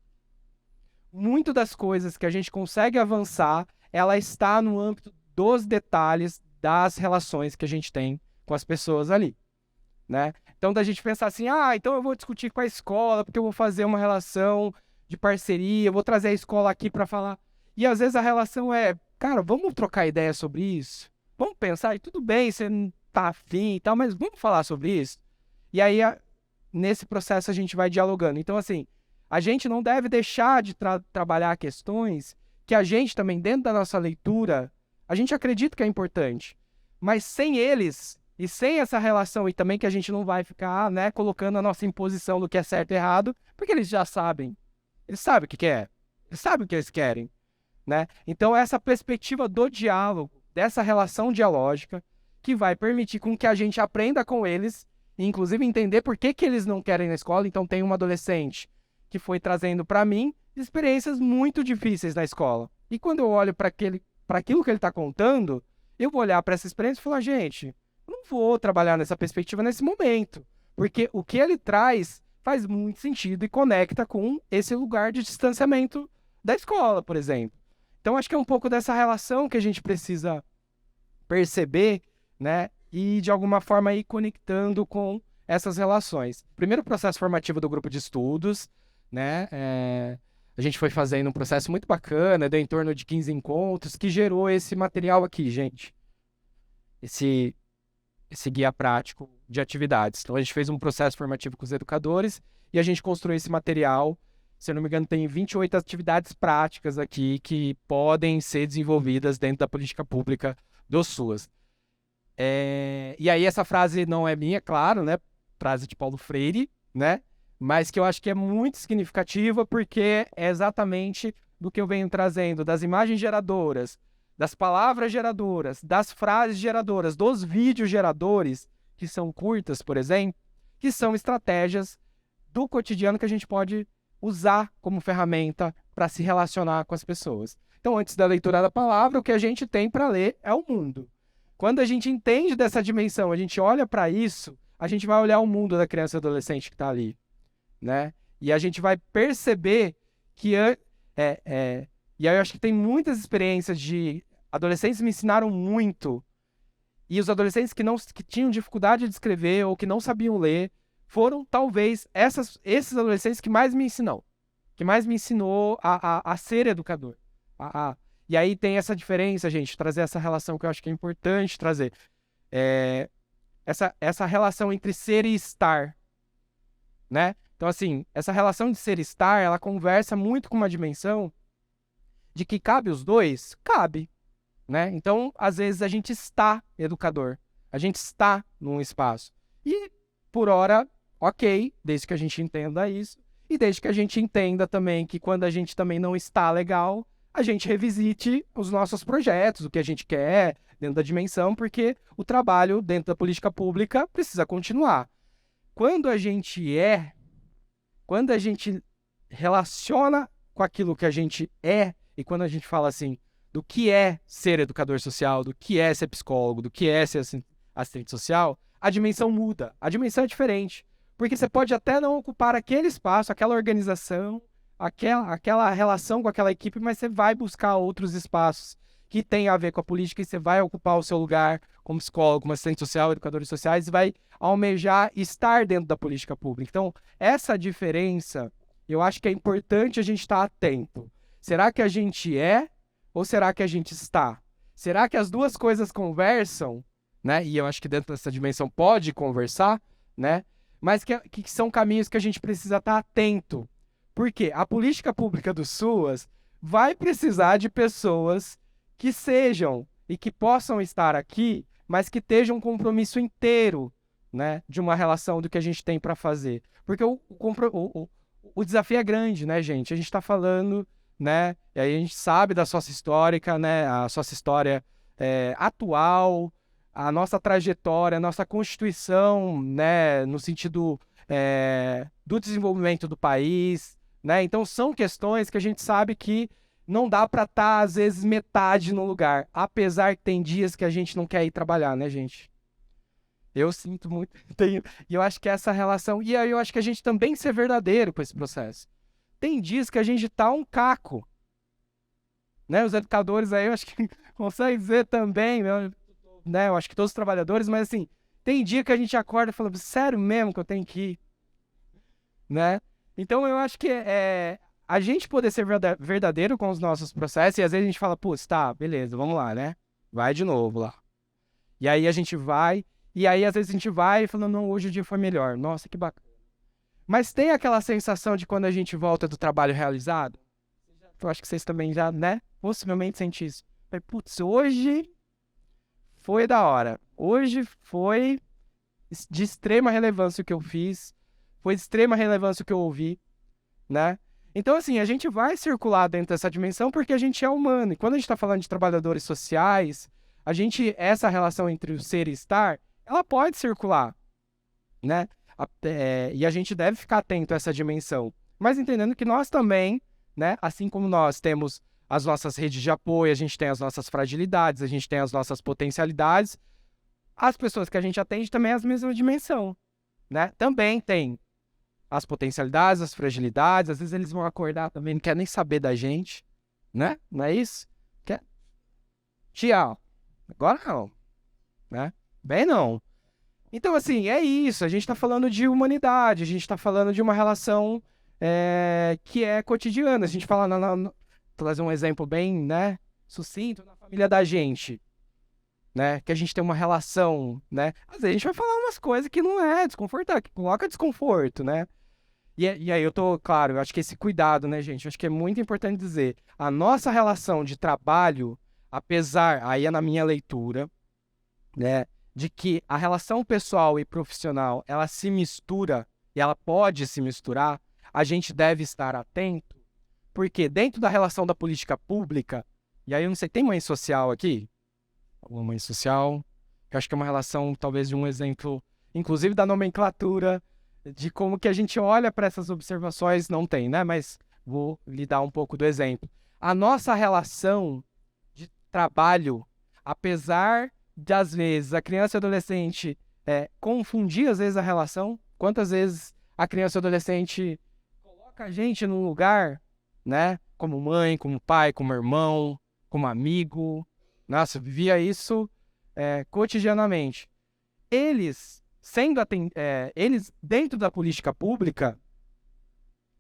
S2: Muito das coisas que a gente consegue avançar, ela está no âmbito dos detalhes das relações que a gente tem com as pessoas ali, né? Então, da gente pensar assim, então eu vou discutir com a escola, porque eu vou fazer uma relação de parceria, eu vou trazer a escola aqui para falar. E às vezes a relação cara, vamos trocar ideia sobre isso? vamos pensar, e tudo bem, você não tá afim e tal, mas vamos falar sobre isso? E aí, nesse processo, a gente vai dialogando. Então, assim, a gente não deve deixar de trabalhar questões que a gente também, dentro da nossa leitura, a gente acredita que é importante. Mas sem eles, e sem essa relação, e também que a gente não vai ficar, né, colocando a nossa imposição do que é certo e errado, porque eles já sabem. Eles sabem o que é. Eles sabem o que eles querem, né? Então, essa perspectiva do diálogo, dessa relação dialógica, que vai permitir com que a gente aprenda com eles, e inclusive entender por que eles não querem ir na escola. Então, tem uma adolescente que foi trazendo para mim experiências muito difíceis na escola. E quando eu olho para aquilo que ele está contando, eu vou olhar para essa experiência e falar, gente, eu não vou trabalhar nessa perspectiva nesse momento, porque o que ele traz faz muito sentido e conecta com esse lugar de distanciamento da escola, por exemplo. Então, acho que é um pouco dessa relação que a gente precisa perceber, né? E, de alguma forma, ir conectando com essas relações. Primeiro processo formativo do grupo de estudos, né? A gente foi fazendo um processo muito bacana, deu em torno de 15 encontros, que gerou esse material aqui, gente. Esse guia prático de atividades. Então, a gente fez um processo formativo com os educadores e a gente construiu esse material. Se eu não me engano, tem 28 atividades práticas aqui que podem ser desenvolvidas dentro da política pública do SUAS. E aí, essa frase não é minha, claro, né? Frase de Paulo Freire, né? Mas que eu acho que é muito significativa porque é exatamente do que eu venho trazendo, das imagens geradoras, das palavras geradoras, das frases geradoras, dos vídeos geradores, que são curtas, por exemplo, que são estratégias do cotidiano que a gente pode usar como ferramenta para se relacionar com as pessoas. Então, antes da leitura da palavra, o que a gente tem para ler é o mundo. Quando a gente entende dessa dimensão, a gente olha para isso, a gente vai olhar o mundo da criança e adolescente que está ali, né? E a gente vai perceber que e aí eu acho que tem muitas experiências de adolescentes me ensinaram muito. E os adolescentes que tinham dificuldade de escrever ou que não sabiam ler, foram talvez esses adolescentes que mais me ensinou a ser educador. E aí tem essa diferença, gente, trazer essa relação que eu acho que é importante trazer. Essa relação entre ser e estar, né? Então, assim, essa relação de ser e estar, ela conversa muito com uma dimensão de que cabe os dois? Cabe, né? Então, às vezes, a gente está educador. A gente está num espaço. E, por hora, ok, desde que a gente entenda isso. E desde que a gente entenda também que quando a gente também não está legal, a gente revisite os nossos projetos, o que a gente quer dentro da dimensão, porque o trabalho dentro da política pública precisa continuar. Quando a gente relaciona com aquilo que a gente é, e quando a gente fala assim, do que é ser educador social, do que é ser psicólogo, do que é ser assistente social, a dimensão muda, a dimensão é diferente. Porque você pode até não ocupar aquele espaço, aquela organização, aquela relação com aquela equipe, mas você vai buscar outros espaços que têm a ver com a política e você vai ocupar o seu lugar como psicólogo, como assistente social, educadores sociais, e vai almejar estar dentro da política pública. Então, essa diferença, eu acho que é importante a gente estar atento. Será que a gente é ou será que a gente está? Será que as duas coisas conversam, né? E eu acho que dentro dessa dimensão pode conversar, né? Mas que são caminhos que a gente precisa estar atento. Por quê? A política pública do SUAS vai precisar de pessoas que sejam e que possam estar aqui, mas que estejam um compromisso inteiro, né, de uma relação do que a gente tem para fazer. Porque o desafio é grande, né, gente? A gente está falando, né, e aí a gente sabe da sócia histórica, né, a sócia história atual, a nossa trajetória, a nossa constituição, né, no sentido do desenvolvimento do país, né? Então são questões que a gente sabe que não dá para estar, às vezes, metade no lugar, apesar que tem dias que a gente não quer ir trabalhar, né, gente? Eu sinto muito, e eu acho que essa relação, e aí eu acho que a gente também ser verdadeiro com esse processo. Tem dias que a gente tá um caco, né? Os educadores aí, eu acho que conseguem dizer também, né? Eu acho que todos os trabalhadores, mas assim, tem dia que a gente acorda e fala, sério mesmo que eu tenho que ir, né? Então eu acho que a gente poder ser verdadeiro com os nossos processos, e às vezes a gente fala, putz, tá, beleza, vamos lá, né? Vai de novo lá. E aí a gente vai, e aí às vezes a gente vai falando, não, hoje o dia foi melhor, nossa, que bacana. Mas tem aquela sensação de quando a gente volta do trabalho realizado? Eu acho que vocês também já, né, possivelmente sentem isso. Putz, hoje foi da hora. Hoje foi de extrema relevância o que eu fiz, foi de extrema relevância o que eu ouvi, né? Então, assim, a gente vai circular dentro dessa dimensão porque a gente é humano. E quando a gente está falando de trabalhadores sociais, essa relação entre o ser e estar, ela pode circular, né? E a gente deve ficar atento a essa dimensão. Mas entendendo que nós também, né? Assim como nós temos as nossas redes de apoio, a gente tem as nossas fragilidades, a gente tem as nossas potencialidades, as pessoas que a gente atende também é a mesma dimensão, né? Também tem as potencialidades, as fragilidades, às vezes eles vão acordar também, não quer nem saber da gente, né? Não é isso? Quer... Tchau. Agora não, né? Bem não. Então, assim, é isso. A gente está falando de humanidade, a gente está falando de uma relação que é cotidiana. A gente fala, trazer um exemplo bem, né, sucinto, na família da gente, né, que a gente tem uma relação, né, às vezes a gente vai falar umas coisas que não é desconfortável, que coloca desconforto, né, e aí claro, eu acho que esse cuidado, né, gente, eu acho que é muito importante dizer, a nossa relação de trabalho, apesar, aí é na minha leitura, né, de que a relação pessoal e profissional, ela se mistura, e ela pode se misturar, a gente deve estar atento, porque dentro da relação da política pública, e aí eu não sei, tem mãe social aqui? Alguma mãe social? Eu acho que é uma relação, talvez, de um exemplo, inclusive da nomenclatura, de como que a gente olha para essas observações, não tem, né? Mas vou lhe dar um pouco do exemplo. A nossa relação de trabalho, apesar de, às vezes, a criança e o adolescente confundir, às vezes, a relação, quantas vezes a criança e o adolescente coloca a gente num lugar, né? Como mãe, como pai, como irmão, como amigo. Nossa, eu vivia isso cotidianamente. Eles, eles, dentro da política pública,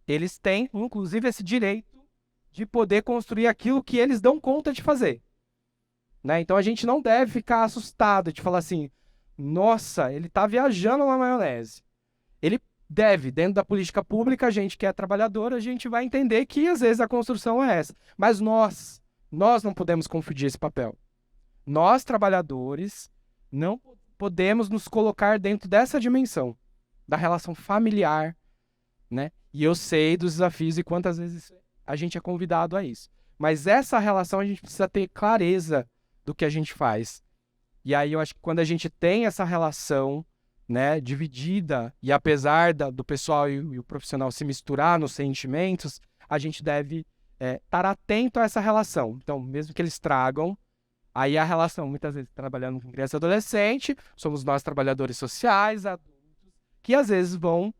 S2: eles têm, inclusive, esse direito de poder construir aquilo que eles dão conta de fazer. Né? Então, a gente não deve ficar assustado de falar assim, nossa, ele está viajando na maionese. Ele deve, dentro da política pública, a gente que é trabalhador, a gente vai entender que, às vezes, a construção é essa. Mas nós não podemos confundir esse papel. Nós, trabalhadores, não podemos nos colocar dentro dessa dimensão da relação familiar, né? E eu sei dos desafios e quantas vezes a gente é convidado a isso. Mas essa relação a gente precisa ter clareza do que a gente faz. E aí eu acho que quando a gente tem essa relação, né, dividida, e apesar do pessoal e o profissional se misturar nos sentimentos, a gente deve estar atento a essa relação. Então, mesmo que eles tragam, aí a relação, muitas vezes, trabalhando com criança e adolescente, somos nós trabalhadores sociais, adultos, que às vezes vão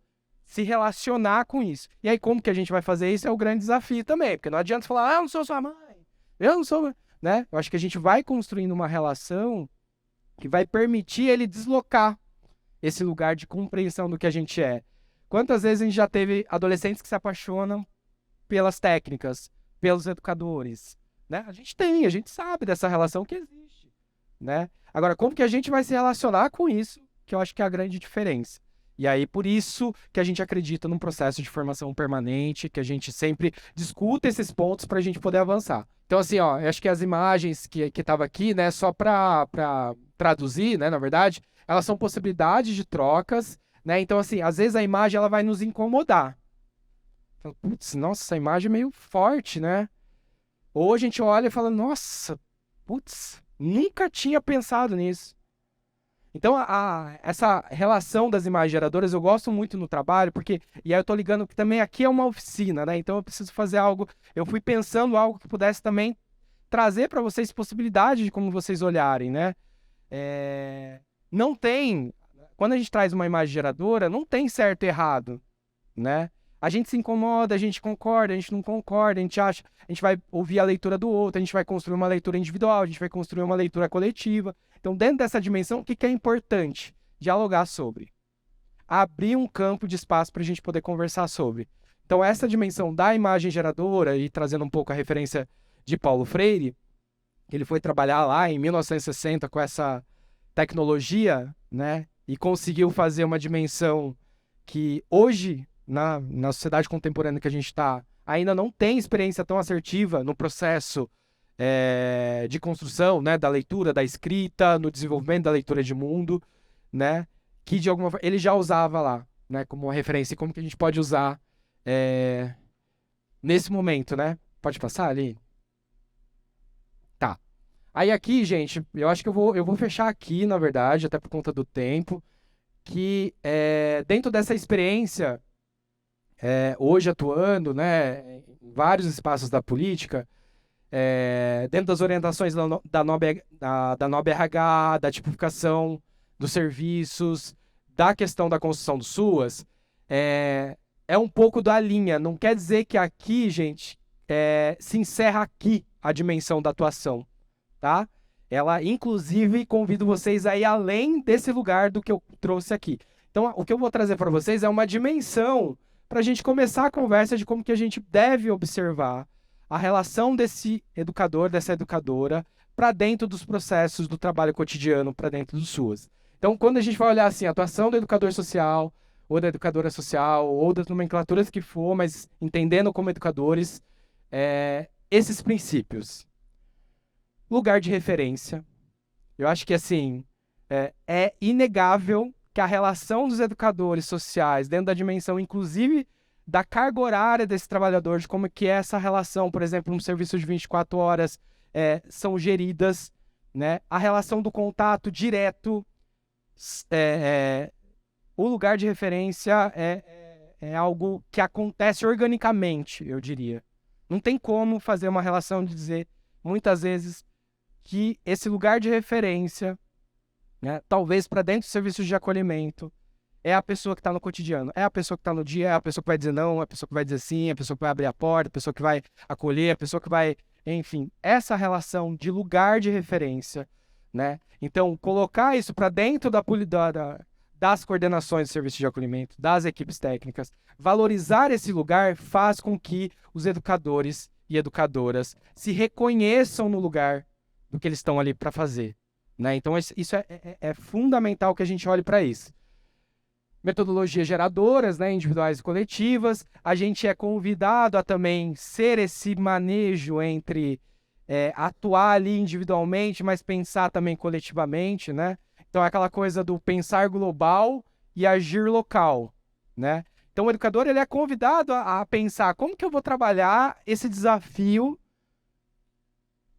S2: se relacionar com isso. E aí, como que a gente vai fazer isso é o grande desafio também, porque não adianta falar, eu não sou sua mãe, eu não sou, né? Eu acho que a gente vai construindo uma relação que vai permitir ele deslocar esse lugar de compreensão do que a gente é. Quantas vezes a gente já teve adolescentes que se apaixonam pelas técnicas, pelos educadores, né? A gente sabe dessa relação que existe, né? Agora, como que a gente vai se relacionar com isso, que eu acho que é a grande diferença. E aí, por isso que a gente acredita num processo de formação permanente, que a gente sempre discuta esses pontos para a gente poder avançar. Então, assim, ó, eu acho que as imagens que estavam aqui, né, só para traduzir, né, na verdade, elas são possibilidades de trocas, né? Então, assim, às vezes a imagem ela vai nos incomodar. Putz, nossa, essa imagem é meio forte, né? Ou a gente olha e fala, nossa, putz, nunca tinha pensado nisso. Então, essa relação das imagens geradoras eu gosto muito no trabalho, porque, e aí eu tô ligando que também aqui é uma oficina, né? Então eu preciso fazer algo, eu fui pensando algo que pudesse também trazer para vocês possibilidade de como vocês olharem, né? Não tem, quando a gente traz uma imagem geradora, não tem certo e errado, né? A gente se incomoda, a gente concorda, a gente não concorda, a gente acha, a gente vai ouvir a leitura do outro, a gente vai construir uma leitura individual, a gente vai construir uma leitura coletiva. Então, dentro dessa dimensão, o que é importante dialogar sobre? Abrir um campo de espaço para a gente poder conversar sobre. Então, essa dimensão da imagem geradora, e trazendo um pouco a referência de Paulo Freire, ele foi trabalhar lá em 1960 com essa tecnologia, né, e conseguiu fazer uma dimensão que hoje, na sociedade contemporânea que a gente está, ainda não tem experiência tão assertiva no processo de construção, né, da leitura, da escrita, no desenvolvimento da leitura de mundo, né, que de alguma forma ele já usava lá, né, como uma referência, e como que a gente pode usar nesse momento, né? Pode passar ali? Tá. Aí aqui, gente, eu acho que eu vou fechar aqui, na verdade, até por conta do tempo, que dentro dessa experiência, hoje atuando, né, em vários espaços da política, dentro das orientações da NOB RH, da tipificação dos serviços, da questão da construção do SUAS, é um pouco da linha. Não quer dizer que aqui, gente, se encerra aqui a dimensão da atuação, tá? Ela, inclusive, convido vocês a ir além desse lugar do que eu trouxe aqui. Então, o que eu vou trazer para vocês é uma dimensão para a gente começar a conversa de como que a gente deve observar a relação desse educador, dessa educadora, para dentro dos processos do trabalho cotidiano, para dentro do SUAS. Então, quando a gente vai olhar assim, a atuação do educador social, ou da educadora social, ou das nomenclaturas que for, mas entendendo como educadores, esses princípios. Lugar de referência. Eu acho que, assim, é inegável que a relação dos educadores sociais, dentro da dimensão, inclusive, da carga horária desse trabalhador, de como que é essa relação, por exemplo, um serviço de 24 horas são geridas, né? A relação do contato direto, o lugar de referência é algo que acontece organicamente, eu diria. Não tem como fazer uma relação de dizer, muitas vezes, que esse lugar de referência, né, talvez para dentro dos serviços de acolhimento, é a pessoa que está no cotidiano, é a pessoa que está no dia, é a pessoa que vai dizer não, é a pessoa que vai dizer sim, é a pessoa que vai abrir a porta, é a pessoa que vai acolher, é a pessoa que vai... Enfim, essa relação de lugar de referência, né? Então, colocar isso para dentro das coordenações de serviço de acolhimento, das equipes técnicas, valorizar esse lugar faz com que os educadores e educadoras se reconheçam no lugar do que eles estão ali para fazer, né? Então, isso é fundamental que a gente olhe para isso. Metodologias geradoras, né, individuais e coletivas. A gente é convidado a também ser esse manejo entre atuar ali individualmente, mas pensar também coletivamente, né? Então, é aquela coisa do pensar global e agir local, né? Então, o educador ele é convidado a pensar como que eu vou trabalhar esse desafio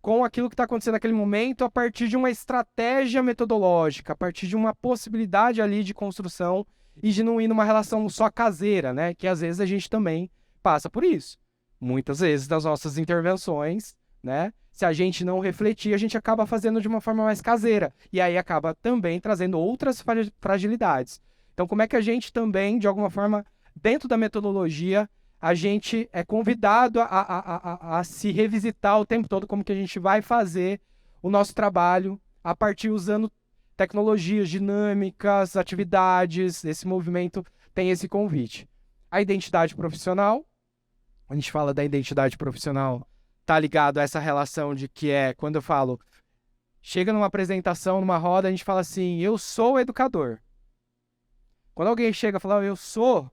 S2: com aquilo que está acontecendo naquele momento a partir de uma estratégia metodológica, a partir de uma possibilidade ali de construção e de não ir numa relação só caseira, né? Que às vezes a gente também passa por isso. Muitas vezes nas nossas intervenções, né? Se a gente não refletir, a gente acaba fazendo de uma forma mais caseira. E aí acaba também trazendo outras fragilidades. Então, como é que a gente também, de alguma forma, dentro da metodologia, a gente é convidado a se revisitar o tempo todo como que a gente vai fazer o nosso trabalho a partir usando tecnologias dinâmicas, atividades. Esse movimento tem esse convite. A identidade profissional, a gente fala da identidade profissional, tá ligado a essa relação de que quando eu falo, chega numa apresentação, numa roda, a gente fala assim, eu sou educador. Quando alguém chega e fala, eu sou,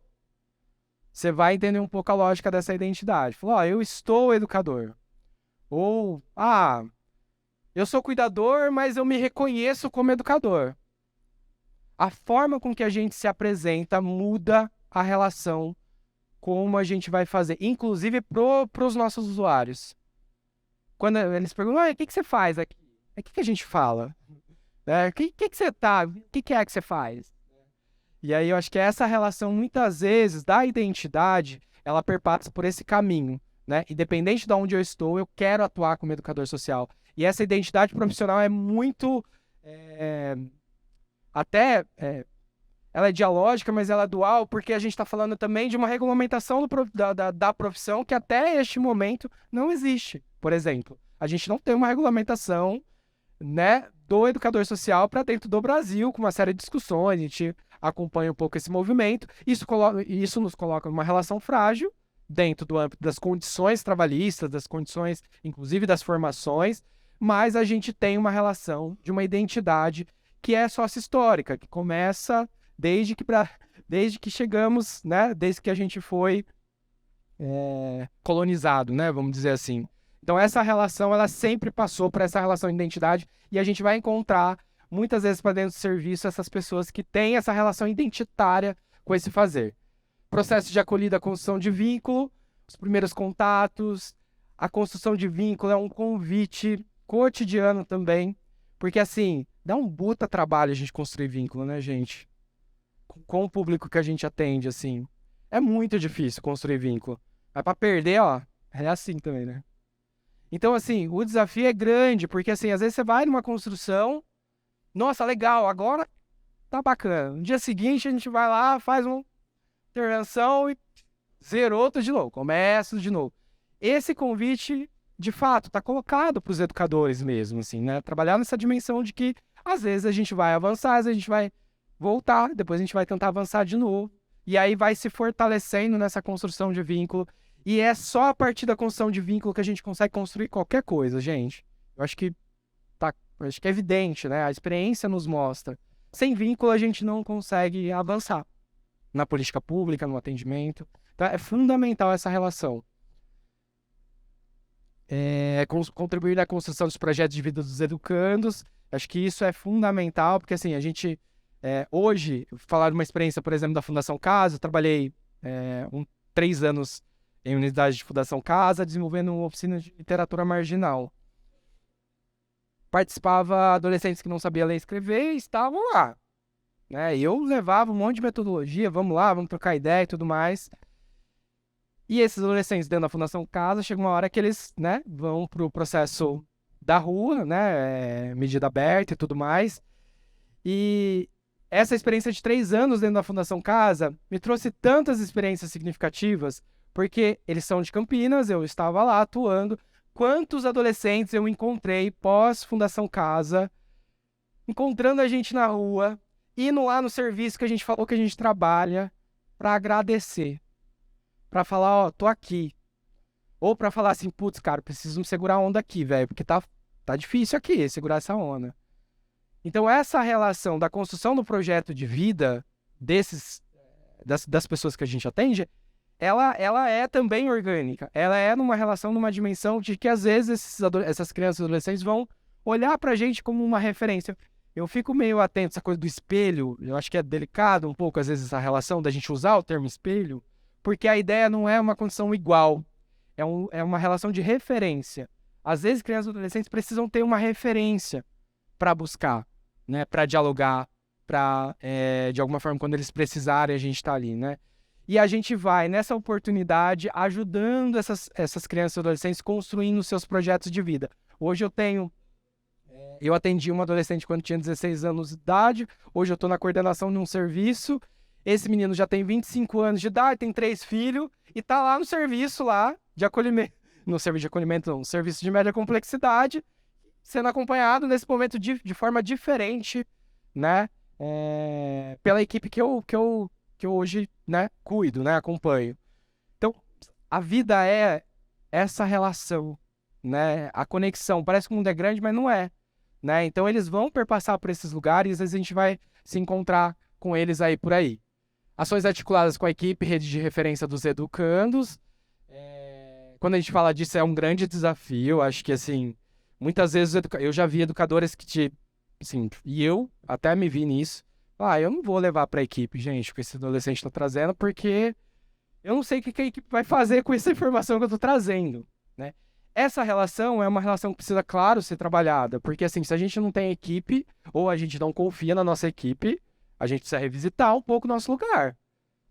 S2: você vai entender um pouco a lógica dessa identidade. Fala, eu estou educador. Ou, eu sou cuidador, mas eu me reconheço como educador. A forma com que a gente se apresenta muda a relação como a gente vai fazer, inclusive para os nossos usuários. Quando eles perguntam, o que você faz aqui? O que a gente fala? O que você tá? O que é que você faz? E aí eu acho que essa relação, muitas vezes, da identidade, ela perpassa por esse caminho, né? Independente de onde eu estou, eu quero atuar como educador social. E essa identidade profissional é muito... ela é dialógica, mas ela é dual, porque a gente está falando também de uma regulamentação da profissão que até este momento não existe. Por exemplo, a gente não tem uma regulamentação, né, do educador social para dentro do Brasil, com uma série de discussões, a gente acompanha um pouco esse movimento. Isso nos coloca numa relação frágil, dentro do âmbito das condições trabalhistas, das condições, inclusive das formações, mas a gente tem uma relação de uma identidade que é sócio-histórica, que começa desde que chegamos, né? Desde que a gente foi colonizado, né? Vamos dizer assim. Então, essa relação, ela sempre passou por essa relação de identidade e a gente vai encontrar, muitas vezes, para dentro do serviço, essas pessoas que têm essa relação identitária com esse fazer. Processo de acolhida, construção de vínculo, os primeiros contatos, a construção de vínculo é um convite cotidiano também, porque, assim, dá um puta trabalho a gente construir vínculo, né, gente? Com o público que a gente atende, assim. É muito difícil construir vínculo. Mas para perder, ó, é assim também, né? Então, assim, o desafio é grande, porque, assim, às vezes você vai numa construção, nossa, legal, agora tá bacana. No dia seguinte a gente vai lá, faz uma intervenção e zerou tudo de novo, começa de novo. Esse convite, de fato, tá colocado para os educadores mesmo, assim, né? Trabalhar nessa dimensão de que, às vezes, a gente vai avançar, às vezes a gente vai voltar, depois a gente vai tentar avançar de novo. E aí vai se fortalecendo nessa construção de vínculo. E é só a partir da construção de vínculo que a gente consegue construir qualquer coisa, gente. Eu acho que é evidente, né? A experiência nos mostra. Sem vínculo a gente não consegue avançar na política pública, no atendimento. Então é fundamental essa relação. Contribuir na construção dos projetos de vida dos educandos. Acho que isso é fundamental, porque assim, a gente... hoje, falar de uma experiência, por exemplo, da Fundação Casa, eu trabalhei 3 anos em unidade de Fundação Casa, desenvolvendo uma oficina de literatura marginal. Participava adolescentes que não sabiam ler e escrever e estavam lá. Né? Eu levava um monte de metodologia, vamos lá, vamos trocar ideia e tudo mais. E esses adolescentes dentro da Fundação Casa, chega uma hora que eles, né, vão para o processo da rua, né, medida aberta e tudo mais. E essa experiência de 3 anos dentro da Fundação Casa me trouxe tantas experiências significativas, porque eles são de Campinas, eu estava lá atuando. Quantos adolescentes eu encontrei pós-Fundação Casa, encontrando a gente na rua, indo lá no serviço que a gente falou que a gente trabalha, para agradecer, para falar, ó, tô aqui. Ou para falar assim, putz, cara, preciso me segurar a onda aqui, velho, porque tá difícil aqui segurar essa onda. Então, essa relação da construção do projeto de vida das pessoas que a gente atende, ela é também orgânica. Ela é numa relação, numa dimensão de que, às vezes, essas crianças e adolescentes vão olhar pra gente como uma referência. Eu fico meio atento a essa coisa do espelho. Eu acho que é delicado um pouco, às vezes, essa relação da gente usar o termo espelho, porque a ideia não é uma condição igual. É uma relação de referência. Às vezes, crianças e adolescentes precisam ter uma referência para buscar, né? Para dialogar, para, de alguma forma, quando eles precisarem, a gente está ali, né? E a gente vai, nessa oportunidade, ajudando essas crianças e adolescentes construindo seus projetos de vida. Hoje eu atendi uma adolescente quando tinha 16 anos de idade, hoje eu estou na coordenação de um serviço, esse menino já tem 25 anos de idade, tem 3 filhos, e está lá no serviço lá de acolhimento, no serviço de acolhimento não, no serviço de média complexidade, sendo acompanhado nesse momento de forma diferente, né, pela equipe que eu hoje, né, cuido, né, acompanho. Então, a vida é essa relação, né, a conexão. Parece que o mundo é grande, mas não é, né? Então, eles vão perpassar por esses lugares e às vezes a gente vai se encontrar com eles aí por aí. Ações articuladas com a equipe, rede de referência dos educandos. Quando a gente fala disso, é um grande desafio. Acho que, assim, muitas vezes eu já vi educadores que assim, e eu até me vi nisso. Eu não vou levar para a equipe, gente, o que esse adolescente está trazendo, porque eu não sei o que a equipe vai fazer com essa informação que eu estou trazendo, né? Essa relação é uma relação que precisa, claro, ser trabalhada, porque, assim, se a gente não tem equipe, ou a gente não confia na nossa equipe, a gente precisa revisitar um pouco o nosso lugar,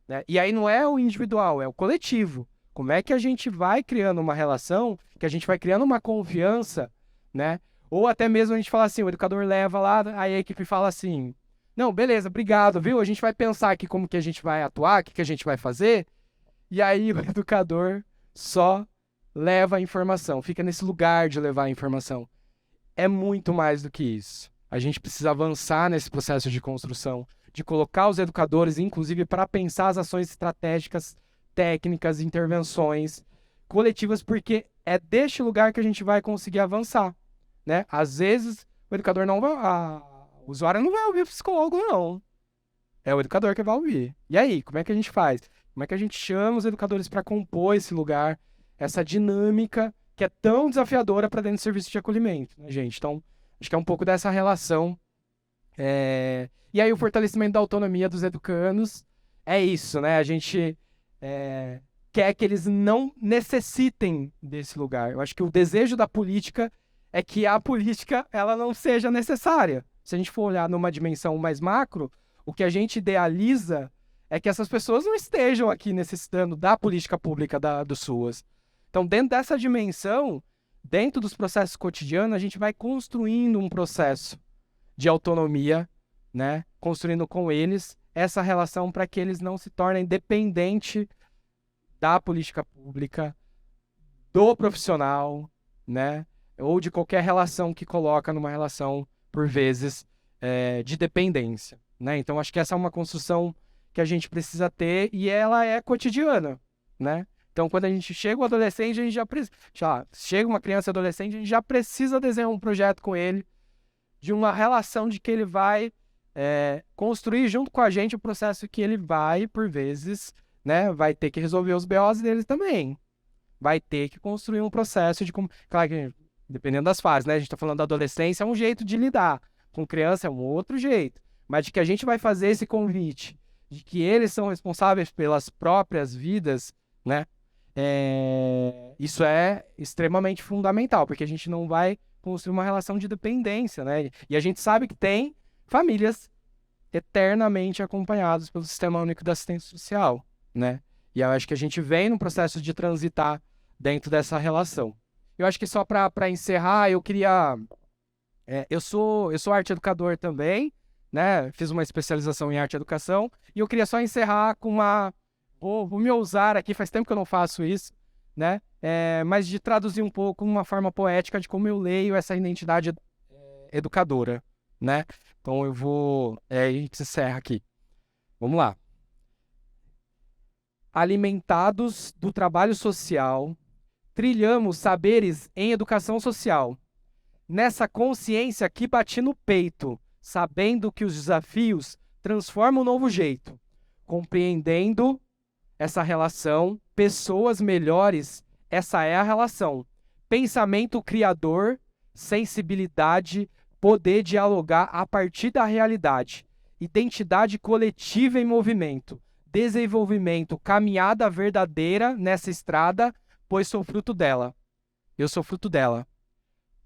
S2: né? E aí não é o individual, é o coletivo. Como é que a gente vai criando uma relação, que a gente vai criando uma confiança, né? Ou até mesmo a gente fala assim, o educador leva lá, aí a equipe fala assim, não, beleza, obrigado, viu? A gente vai pensar aqui como que a gente vai atuar, o que a gente vai fazer. E aí o educador só leva a informação, fica nesse lugar de levar a informação. É muito mais do que isso. A gente precisa avançar nesse processo de construção, de colocar os educadores, inclusive, para pensar as ações estratégicas, técnicas, intervenções coletivas, porque é deste lugar que a gente vai conseguir avançar, né? Às vezes, o educador não vai... O usuário não vai ouvir o psicólogo, não. É o educador que vai ouvir. E aí, como é que a gente faz? Como é que a gente chama os educadores para compor esse lugar, essa dinâmica que é tão desafiadora para dentro do serviço de acolhimento, né, gente? Então, acho que é um pouco dessa relação. E aí, o fortalecimento da autonomia dos educandos é isso, né? A gente quer que eles não necessitem desse lugar. Eu acho que o desejo da política é que a política ela não seja necessária. Se a gente for olhar numa dimensão mais macro, o que a gente idealiza é que essas pessoas não estejam aqui necessitando da política pública do SUAS. Então, dentro dessa dimensão, dentro dos processos cotidianos, a gente vai construindo um processo de autonomia, né? Construindo com eles essa relação para que eles não se tornem dependentes da política pública, do profissional, né? Ou de qualquer relação que coloca numa relação, por vezes, de dependência, né? Então, acho que essa é uma construção que a gente precisa ter e ela é cotidiana, né? Então, quando a gente chega o adolescente, a gente chega uma criança e adolescente, a gente já precisa desenhar um projeto com ele de uma relação de que ele vai construir junto com a gente o processo que ele vai, por vezes, né, vai ter que resolver os BOs dele também. Vai ter que construir um processo de... Claro que, dependendo das fases, né? A gente está falando da adolescência, é um jeito de lidar. Com criança é um outro jeito. Mas de que a gente vai fazer esse convite, de que eles são responsáveis pelas próprias vidas, né? Isso é extremamente fundamental, porque a gente não vai construir uma relação de dependência, né? E a gente sabe que tem famílias eternamente acompanhadas pelo Sistema Único de Assistência Social, né? E eu acho que a gente vem num processo de transitar dentro dessa relação. Eu acho que só para encerrar, eu queria... eu sou arte educador também, né? Fiz uma especialização em arte e educação, e eu queria só encerrar com uma... Vou me ousar aqui, faz tempo que eu não faço isso, né? Mas de traduzir um pouco uma forma poética de como eu leio essa identidade educadora, né? Então eu vou... a gente encerra aqui. Vamos lá. Alimentados do trabalho social, trilhamos saberes em educação social. Nessa consciência que bati no peito, sabendo que os desafios transformam um novo jeito, compreendendo essa relação, pessoas melhores, essa é a relação. Pensamento criador, sensibilidade, poder dialogar a partir da realidade, identidade coletiva em movimento, desenvolvimento, caminhada verdadeira nessa estrada, pois sou fruto dela. Eu sou fruto dela.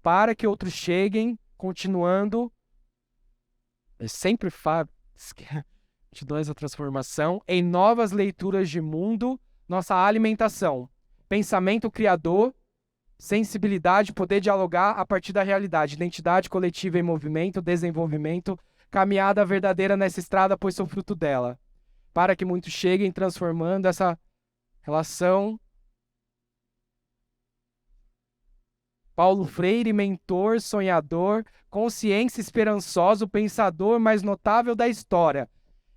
S2: Para que outros cheguem, continuando, sempre de nós a transformação, em novas leituras de mundo, nossa alimentação, pensamento criador, sensibilidade, poder dialogar a partir da realidade, identidade coletiva em movimento, desenvolvimento, caminhada verdadeira nessa estrada, pois sou fruto dela. Para que muitos cheguem, transformando essa relação. Paulo Freire, mentor, sonhador, consciência esperançosa, o pensador mais notável da história.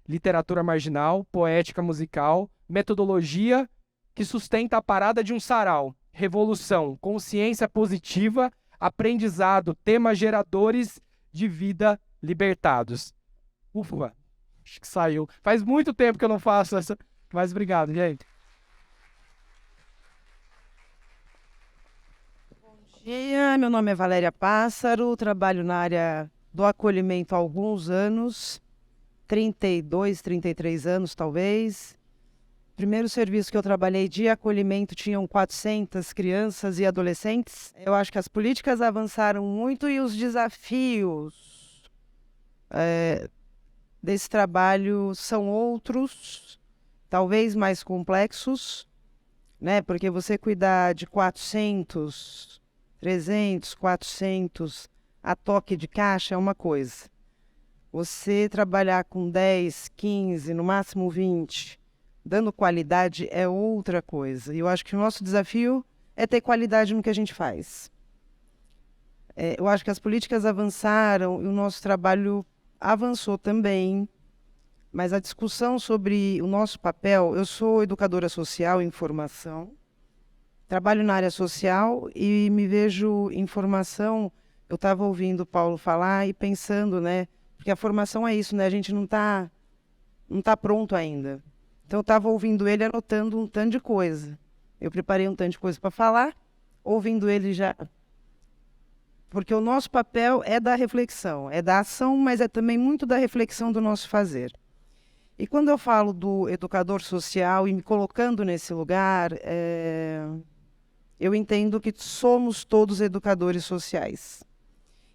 S2: Literatura marginal, poética musical, metodologia que sustenta a parada de um sarau. Revolução, consciência positiva, aprendizado, temas geradores de vida libertados. Ufa, acho que saiu. Faz muito tempo que eu não faço essa, mas obrigado, gente.
S3: Bom dia, meu nome é Valéria Pássaro, trabalho na área do acolhimento há alguns anos, 32, 33 anos talvez. Primeiro serviço que eu trabalhei de acolhimento tinham 400 crianças e adolescentes. Eu acho que as políticas avançaram muito e os desafios desse trabalho são outros, talvez mais complexos, né? Porque você cuidar de 400, 300, 400 a toque de caixa é uma coisa. Você trabalhar com 10, 15, no máximo 20, dando qualidade é outra coisa. E eu acho que o nosso desafio é ter qualidade no que a gente faz. Eu acho que as políticas avançaram e o nosso trabalho avançou também. Mas a discussão sobre o nosso papel... Eu sou educadora social em formação, trabalho na área social e me vejo em formação. Eu estava ouvindo o Paulo falar e pensando, né? Porque a formação é isso, né? A gente não tá pronto ainda. Então eu estava ouvindo ele, anotando um tanto de coisa. Eu preparei um tanto de coisa para falar, ouvindo ele já. Porque o nosso papel é da reflexão, é da ação, mas é também muito da reflexão do nosso fazer. E quando eu falo do educador social e me colocando nesse lugar, eu entendo que somos todos educadores sociais.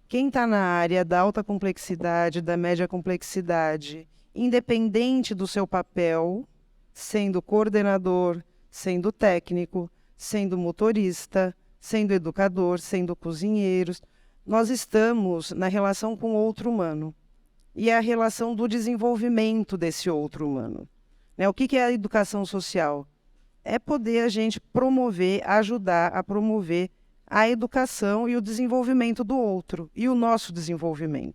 S3: Quem está na área da alta complexidade, da média complexidade, independente do seu papel, sendo coordenador, sendo técnico, sendo motorista, sendo educador, sendo cozinheiros, nós estamos na relação com o outro humano. E é a relação do desenvolvimento desse outro humano. Né? O que é a educação social? É poder a gente promover, ajudar a promover a educação e o desenvolvimento do outro, e o nosso desenvolvimento.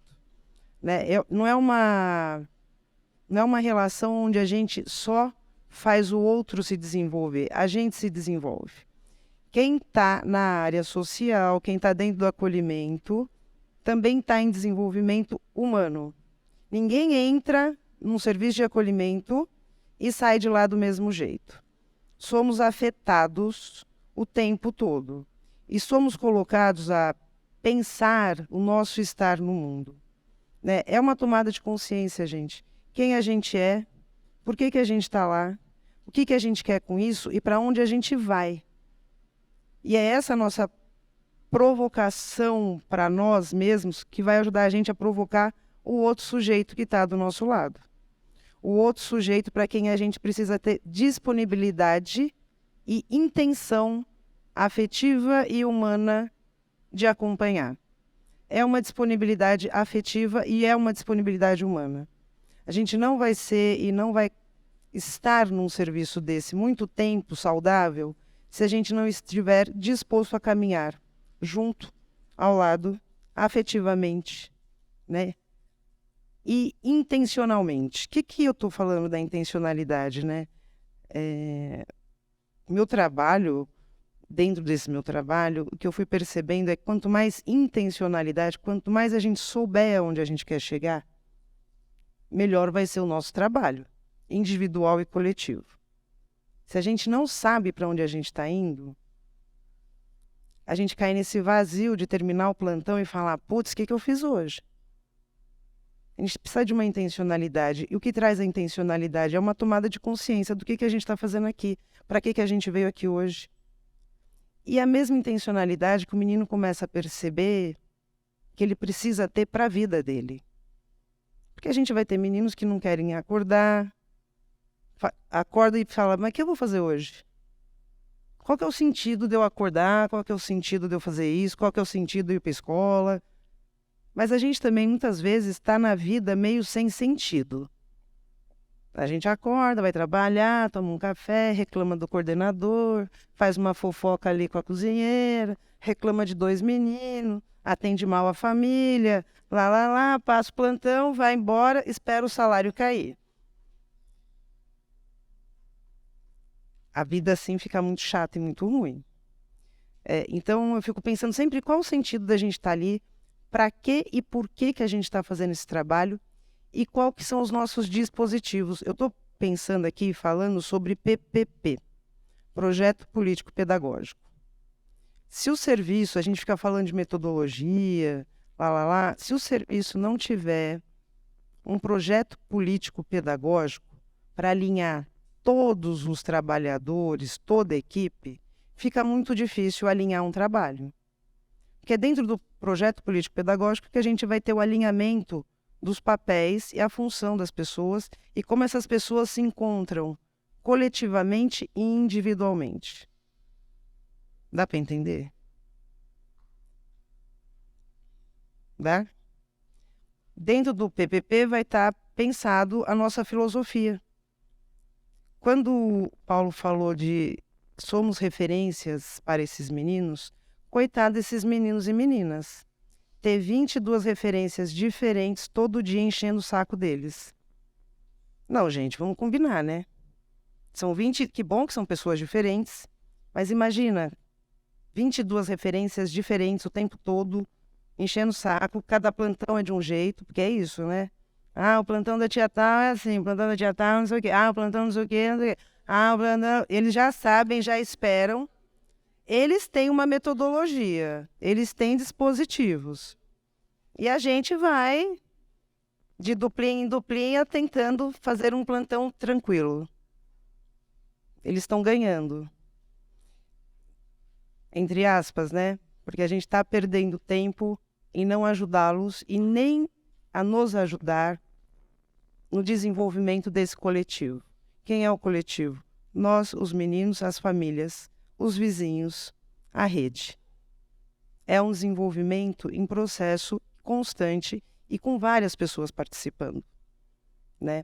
S3: Né? Não é uma relação onde a gente só faz o outro se desenvolver, a gente se desenvolve. Quem está na área social, quem está dentro do acolhimento, também está em desenvolvimento humano. Ninguém entra num serviço de acolhimento e sai de lá do mesmo jeito. Somos afetados o tempo todo e somos colocados a pensar o nosso estar no mundo. Né? É uma tomada de consciência, gente. Quem a gente é, por que a gente está lá, o que a gente quer com isso e para onde a gente vai. E é essa nossa provocação para nós mesmos que vai ajudar a gente a provocar o outro sujeito que está do nosso lado. O outro sujeito para quem a gente precisa ter disponibilidade e intenção afetiva e humana de acompanhar. É uma disponibilidade afetiva e é uma disponibilidade humana. A gente não vai ser e não vai estar num serviço desse muito tempo saudável se a gente não estiver disposto a caminhar junto, ao lado, afetivamente, né? E intencionalmente. O que eu estou falando da intencionalidade, né? Meu trabalho, dentro desse meu trabalho, o que eu fui percebendo é que quanto mais intencionalidade, quanto mais a gente souber onde a gente quer chegar, melhor vai ser o nosso trabalho, individual e coletivo. Se a gente não sabe para onde a gente está indo, a gente cai nesse vazio de terminar o plantão e falar, putz, o que eu fiz hoje? A gente precisa de uma intencionalidade. E o que traz a intencionalidade é uma tomada de consciência do que a gente está fazendo aqui, para que a gente veio aqui hoje. E a mesma intencionalidade que o menino começa a perceber que ele precisa ter para a vida dele. Porque a gente vai ter meninos que não querem acordar, acorda e fala, mas o que eu vou fazer hoje? Qual que é o sentido de eu acordar? Qual que é o sentido de eu fazer isso? Qual que é o sentido de eu ir para a escola? Mas a gente também, muitas vezes, está na vida meio sem sentido. A gente acorda, vai trabalhar, toma um café, reclama do coordenador, faz uma fofoca ali com a cozinheira, reclama de 2 meninos, atende mal a família, lá, passa o plantão, vai embora, espera o salário cair. A vida assim fica muito chata e muito ruim. Então eu fico pensando sempre qual o sentido da gente estar ali, para que e por que a gente está fazendo esse trabalho e qual que são os nossos dispositivos. Eu estou pensando aqui, falando sobre PPP, Projeto Político Pedagógico. Se o serviço, a gente fica falando de metodologia, se o serviço não tiver um projeto político pedagógico para alinhar todos os trabalhadores, toda a equipe, fica muito difícil alinhar um trabalho. Porque é dentro do projeto político pedagógico que a gente vai ter o alinhamento dos papéis e a função das pessoas e como essas pessoas se encontram coletivamente e individualmente. Dá para entender? Dá? Dentro do PPP vai estar pensado a nossa filosofia. Quando o Paulo falou de somos referências para esses meninos, coitado desses meninos e meninas. Ter 22 referências diferentes todo dia enchendo o saco deles. Não, gente, vamos combinar, né? São 20, que bom que são pessoas diferentes, mas imagina, 22 referências diferentes o tempo todo, enchendo o saco, cada plantão é de um jeito, porque é isso, né? Ah, o plantão da tia tal é assim, o plantão da tia tal não sei o quê. Ah, o plantão não sei o quê, não sei o quê. Ah, o plantão... Eles já sabem, já esperam. Eles têm uma metodologia, eles têm dispositivos. E a gente vai de duplinha em duplinha tentando fazer um plantão tranquilo. Eles estão ganhando. Entre aspas, né? Porque a gente está perdendo tempo em não ajudá-los e nem a nos ajudar no desenvolvimento desse coletivo. Quem é o coletivo? Nós, os meninos, as famílias, os vizinhos, a rede. É um desenvolvimento em processo constante e com várias pessoas participando, né?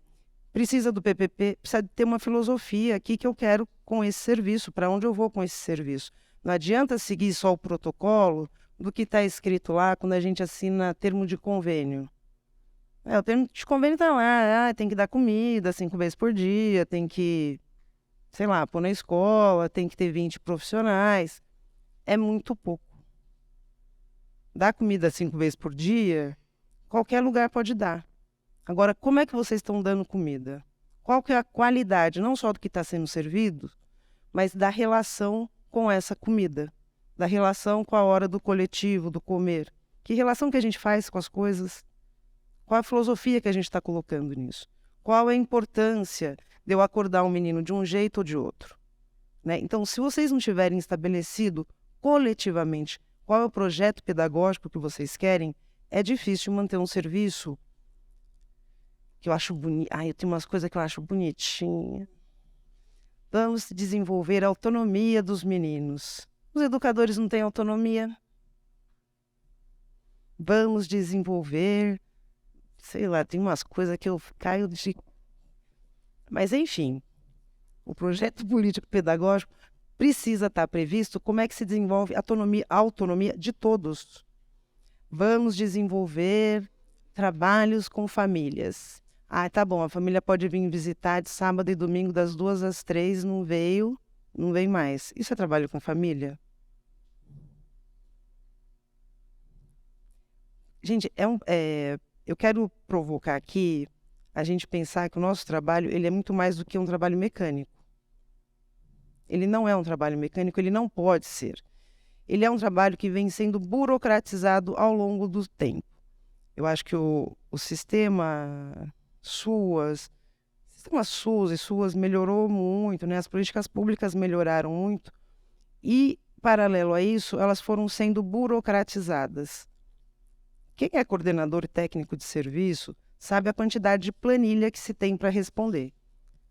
S3: Precisa do PPP, precisa ter uma filosofia aqui que eu quero com esse serviço, para onde eu vou com esse serviço. Não adianta seguir só o protocolo do que está escrito lá quando a gente assina termo de convênio. O termo de convênio está lá, tem que dar comida 5 vezes por dia, tem que, sei lá, pôr na escola, tem que ter 20 profissionais. É muito pouco. Dar comida 5 vezes por dia, qualquer lugar pode dar. Agora, como é que vocês estão dando comida? Qual que é a qualidade, não só do que está sendo servido, mas da relação com essa comida, da relação com a hora do coletivo, do comer. Que relação que a gente faz com as coisas? Qual a filosofia que a gente está colocando nisso? Qual é a importância de eu acordar um menino de um jeito ou de outro? Né? Então, se vocês não tiverem estabelecido coletivamente qual é o projeto pedagógico que vocês querem, é difícil manter um serviço que eu acho bonito. Eu tenho umas coisas que eu acho bonitinha. Vamos desenvolver a autonomia dos meninos. Os educadores não têm autonomia. Vamos desenvolver... Sei lá, tem umas coisas que eu caio de... Mas, enfim, o projeto político-pedagógico precisa estar previsto como é que se desenvolve a autonomia de todos. Vamos desenvolver trabalhos com famílias. Tá bom, a família pode vir visitar de sábado e domingo das 2 às 3, não veio, não vem mais. Isso é trabalho com família? Gente, eu quero provocar aqui a gente pensar que o nosso trabalho ele é muito mais do que um trabalho mecânico. Ele não é um trabalho mecânico, ele não pode ser. Ele é um trabalho que vem sendo burocratizado ao longo do tempo. Eu acho que o sistema SUS e SUAS melhorou muito, né? As políticas públicas melhoraram muito e, paralelo a isso, elas foram sendo burocratizadas. Quem é coordenador técnico de serviço sabe a quantidade de planilha que se tem para responder.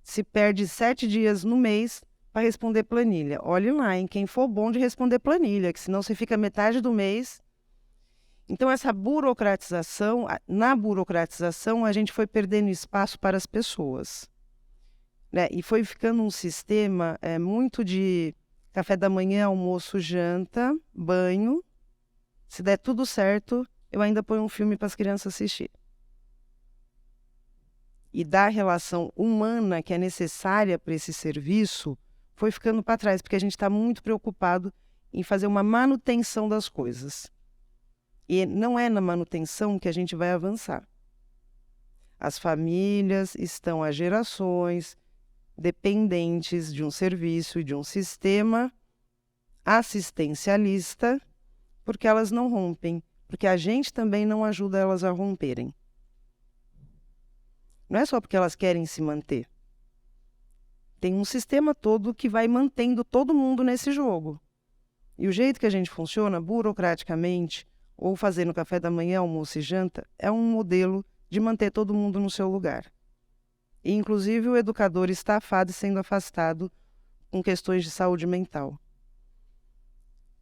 S3: Se perde 7 dias no mês para responder planilha. Olhe lá, em quem for bom de responder planilha, que senão você fica metade do mês. Então, essa burocratização, na burocratização, a gente foi perdendo espaço para as pessoas. Né? E foi ficando um sistema muito de café da manhã, almoço, janta, banho. Se der tudo certo, eu ainda ponho um filme para as crianças assistir. E da relação humana que é necessária para esse serviço, foi ficando para trás, porque a gente está muito preocupado em fazer uma manutenção das coisas. E não é na manutenção que a gente vai avançar. As famílias estão há gerações dependentes de um serviço e de um sistema assistencialista, porque elas não rompem, porque a gente também não ajuda elas a romperem. Não é só porque elas querem se manter. Tem um sistema todo que vai mantendo todo mundo nesse jogo. E o jeito que a gente funciona, burocraticamente, ou fazendo café da manhã, almoço e janta, é um modelo de manter todo mundo no seu lugar. E, inclusive, o educador estafado e sendo afastado com questões de saúde mental.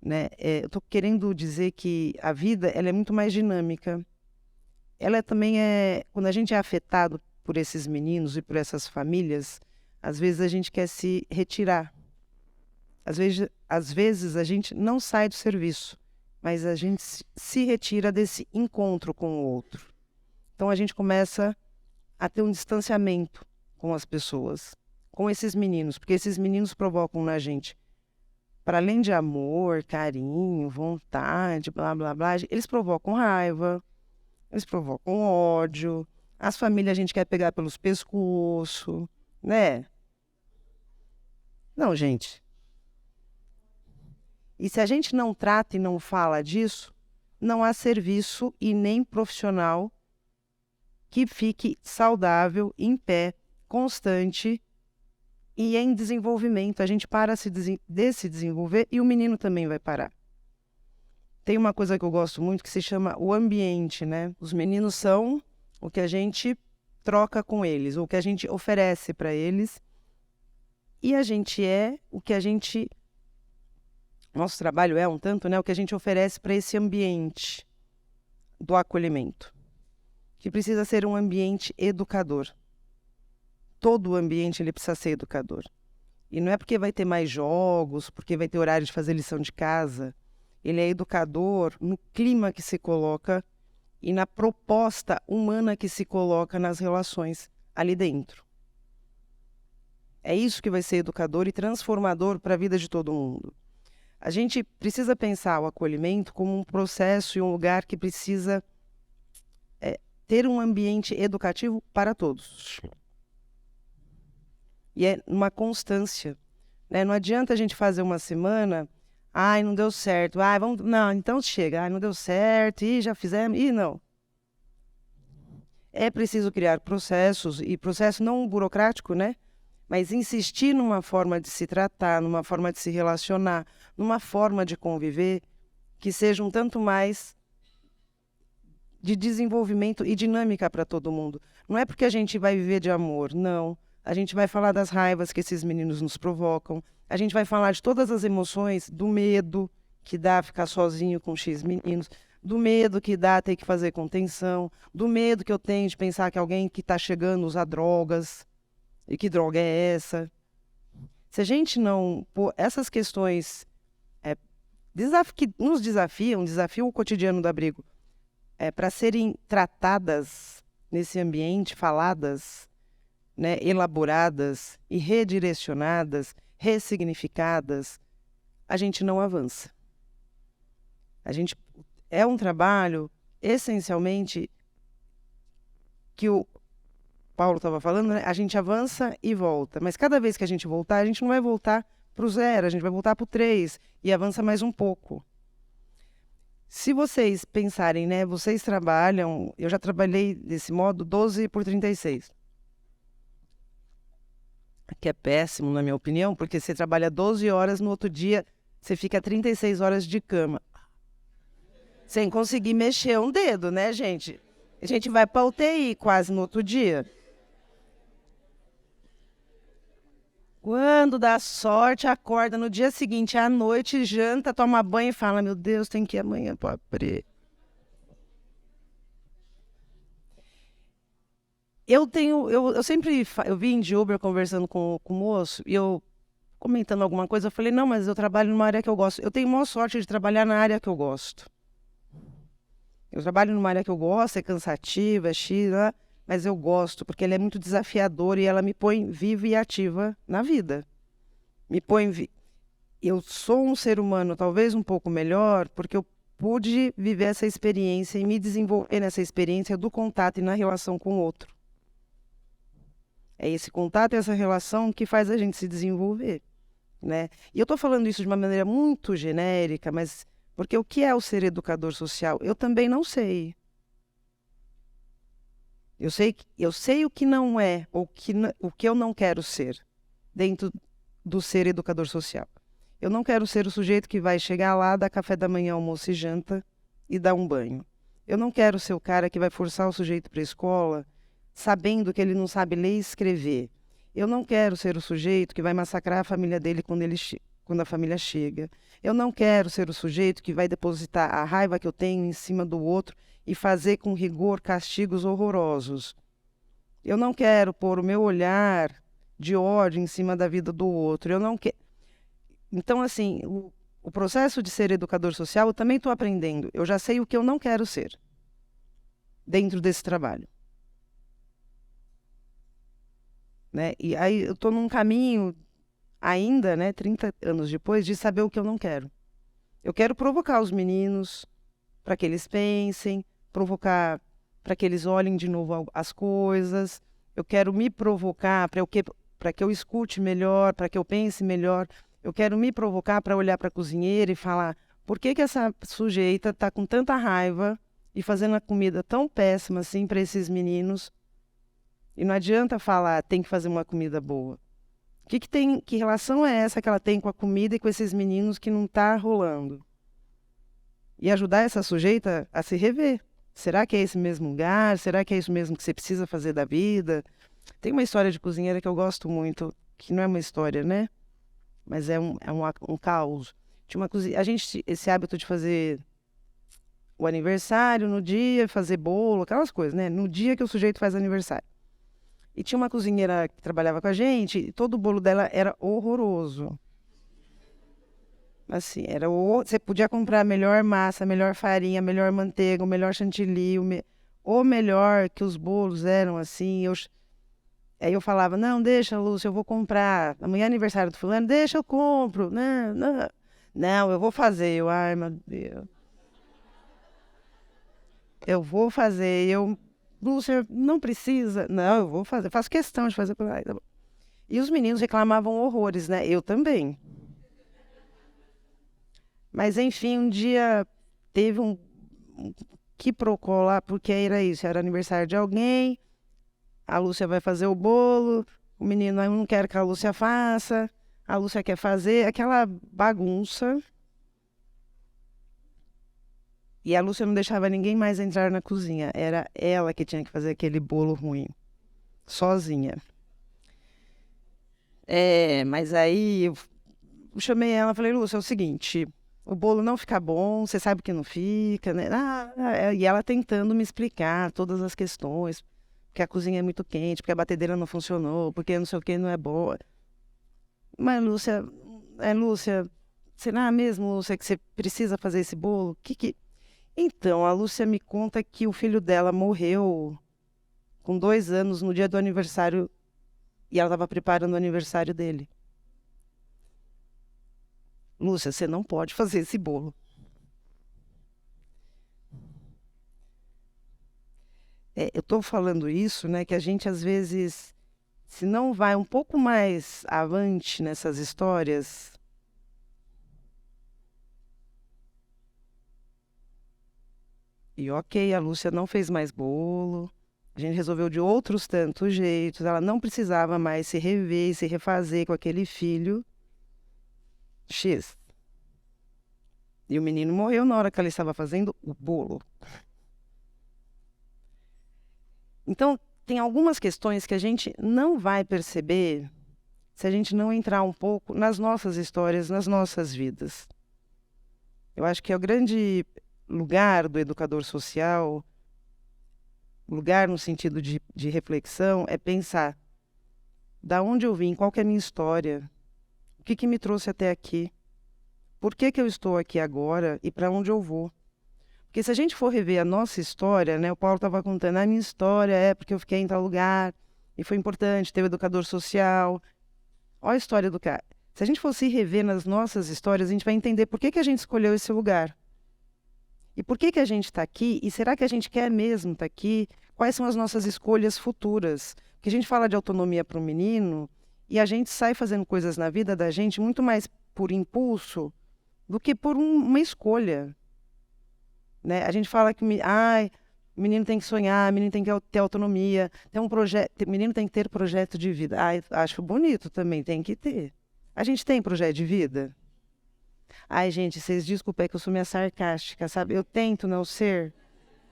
S3: Né? Eu estou querendo dizer que a vida ela é muito mais dinâmica. Ela também quando a gente é afetado por esses meninos e por essas famílias, às vezes a gente quer se retirar. Às vezes a gente não sai do serviço, mas a gente se retira desse encontro com o outro. Então a gente começa a ter um distanciamento com as pessoas, com esses meninos, porque esses meninos provocam na gente para além de amor, carinho, vontade, blá, blá, blá, eles provocam raiva, eles provocam ódio. As famílias a gente quer pegar pelos pescoços, né? Não, gente. E se a gente não trata e não fala disso, não há serviço e nem profissional que fique saudável, em pé, constante e em desenvolvimento. A gente para de se desenvolver e o menino também vai parar. Tem uma coisa que eu gosto muito que se chama o ambiente, né? Os meninos são o que a gente troca com eles, o que a gente oferece para eles, e a gente é o que a gente... Nosso trabalho é um tanto, né? O que a gente oferece para esse ambiente do acolhimento, que precisa ser um ambiente educador. Todo o ambiente ele precisa ser educador. E não é porque vai ter mais jogos, porque vai ter horário de fazer lição de casa. Ele é educador no clima que se coloca e na proposta humana que se coloca nas relações ali dentro. É isso que vai ser educador e transformador para a vida de todo mundo. A gente precisa pensar o acolhimento como um processo e um lugar que precisa ter um ambiente educativo para todos. E é uma constância, né? Não adianta a gente fazer uma semana, ai, não deu certo, ai, vamos, não, então chega, ai, não deu certo, e já fizemos, e não. É preciso criar processos, e processo não burocrático, né? Mas insistir numa forma de se tratar, numa forma de se relacionar, numa forma de conviver que seja um tanto mais de desenvolvimento e dinâmica para todo mundo. Não é porque a gente vai viver de amor, não. A gente vai falar das raivas que esses meninos nos provocam. A gente vai falar de todas as emoções, do medo que dá ficar sozinho com X meninos, do medo que dá ter que fazer contenção, do medo que eu tenho de pensar que alguém que está chegando usa drogas. E que droga é essa? Se a gente não pôr essas questões que nos desafiam o cotidiano do abrigo, para serem tratadas nesse ambiente, faladas, né, elaboradas e redirecionadas, ressignificadas, a gente não avança. É um trabalho, essencialmente, que o Paulo estava falando, né? A gente avança e volta, mas cada vez que a gente voltar, a gente não vai voltar para o 0, a gente vai voltar para o 3 e avança mais um pouco. Se vocês pensarem, né, vocês trabalham, eu já trabalhei desse modo 12/36, que é péssimo na minha opinião, porque você trabalha 12 horas, no outro dia você fica 36 horas de cama, sem conseguir mexer um dedo, né, gente? A gente vai para a UTI quase no outro dia. Quando dá sorte, acorda no dia seguinte à noite, janta, toma banho e fala, meu Deus, tem que ir amanhã para abrir. Eu vim de Uber conversando com o moço, e eu comentando alguma coisa, eu falei, não, mas eu trabalho numa área que eu gosto. Eu tenho maior sorte de trabalhar na área que eu gosto. Eu trabalho numa área que eu gosto, é cansativa, é X, né? Mas eu gosto, porque ela é muito desafiadora e ela me põe viva e ativa na vida. Eu sou um ser humano talvez um pouco melhor, porque eu pude viver essa experiência e me desenvolver nessa experiência do contato e na relação com o outro. É esse contato e essa relação que faz a gente se desenvolver, né? E eu estou falando isso de uma maneira muito genérica, mas porque o que é o ser educador social? Eu também não sei. Eu sei o que não é, ou o que eu não quero ser dentro do ser educador social. Eu não quero ser o sujeito que vai chegar lá, dar café da manhã, almoço e janta e dar um banho. Eu não quero ser o cara que vai forçar o sujeito para a escola sabendo que ele não sabe ler e escrever. Eu não quero ser o sujeito que vai massacrar a família dele quando a família chega. Eu não quero ser o sujeito que vai depositar a raiva que eu tenho em cima do outro e fazer com rigor castigos horrorosos. Eu não quero pôr o meu olhar de ódio em cima da vida do outro. Eu não quero. Então, assim, o processo de ser educador social eu também estou aprendendo. Eu já sei o que eu não quero ser dentro desse trabalho. Né? E aí eu estou num caminho ainda, né, 30 anos depois, de saber o que eu não quero. Eu quero provocar os meninos para que eles pensem, provocar para que eles olhem de novo as coisas. Eu quero me provocar para que eu escute melhor, para que eu pense melhor. Eu quero me provocar para olhar para a cozinheira e falar: por que essa sujeita está com tanta raiva e fazendo a comida tão péssima assim para esses meninos? E não adianta falar, tem que fazer uma comida boa. Que relação é essa que ela tem com a comida e com esses meninos que não está rolando? E ajudar essa sujeita a se rever. Será que é esse mesmo lugar? Será que é isso mesmo que você precisa fazer da vida? Tem uma história de cozinheira que eu gosto muito, que não é uma história, né? Mas é um caos. Tinha uma cozinha, esse hábito de fazer o aniversário no dia, fazer bolo, aquelas coisas, né? No dia que o sujeito faz aniversário. E tinha uma cozinheira que trabalhava com a gente, e todo o bolo dela era horroroso. Assim, você podia comprar a melhor massa, a melhor farinha, a melhor manteiga, o melhor chantilly, o melhor que os bolos eram, assim. Aí eu falava: não, deixa, Lúcia, eu vou comprar. Amanhã é aniversário do fulano, deixa, eu compro. Não, não, não, eu vou fazer. Ai, meu Deus. Eu vou fazer. Lúcia, não precisa. Não, eu vou fazer. Faço questão de fazer. Ai, tá bom. E os meninos reclamavam horrores, né? Eu também. Mas, enfim, um dia teve um quiprocó lá, porque era isso, era aniversário de alguém, a Lúcia vai fazer o bolo, o menino não quer que a Lúcia faça, a Lúcia quer fazer, aquela bagunça. E a Lúcia não deixava ninguém mais entrar na cozinha, era ela que tinha que fazer aquele bolo ruim, sozinha. Mas aí eu chamei ela e falei: Lúcia, é o seguinte, o bolo não fica bom, você sabe que não fica, né? E ela tentando me explicar todas as questões, porque a cozinha é muito quente, porque a batedeira não funcionou, porque não sei o que não é boa. Mas, Lúcia, será mesmo, Lúcia, que você precisa fazer esse bolo? Então, a Lúcia me conta que o filho dela morreu com 2 anos no dia do aniversário, e ela estava preparando o aniversário dele. Lúcia, você não pode fazer esse bolo. Eu estou falando isso, né, que a gente às vezes, se não vai um pouco mais avante nessas histórias, e ok, a Lúcia não fez mais bolo, a gente resolveu de outros tantos jeitos, ela não precisava mais se rever e se refazer com aquele filho X. E o menino morreu na hora que ela estava fazendo o bolo. Então, tem algumas questões que a gente não vai perceber se a gente não entrar um pouco nas nossas histórias, nas nossas vidas. Eu acho que é o grande lugar do educador social, lugar no sentido de reflexão, é pensar: da onde eu vim, qual que é a minha história, o que me trouxe até aqui, por que eu estou aqui agora e para onde eu vou. Porque se a gente for rever a nossa história, né, o Paulo estava contando: a minha história é porque eu fiquei em tal lugar e foi importante ter o educador social. Olha a história do cara. Se a gente fosse rever nas nossas histórias, a gente vai entender por que a gente escolheu esse lugar. E por que a gente está aqui? E será que a gente quer mesmo estar aqui? Quais são as nossas escolhas futuras? Porque a gente fala de autonomia para o menino e a gente sai fazendo coisas na vida da gente muito mais por impulso do que por uma escolha. Né? A gente fala que o menino tem que sonhar, o menino tem que ter autonomia, o menino tem que ter projeto de vida. Acho bonito também, tem que ter. A gente tem projeto de vida? Gente, vocês desculpem que eu sou meio sarcástica, sabe? Eu tento não ser.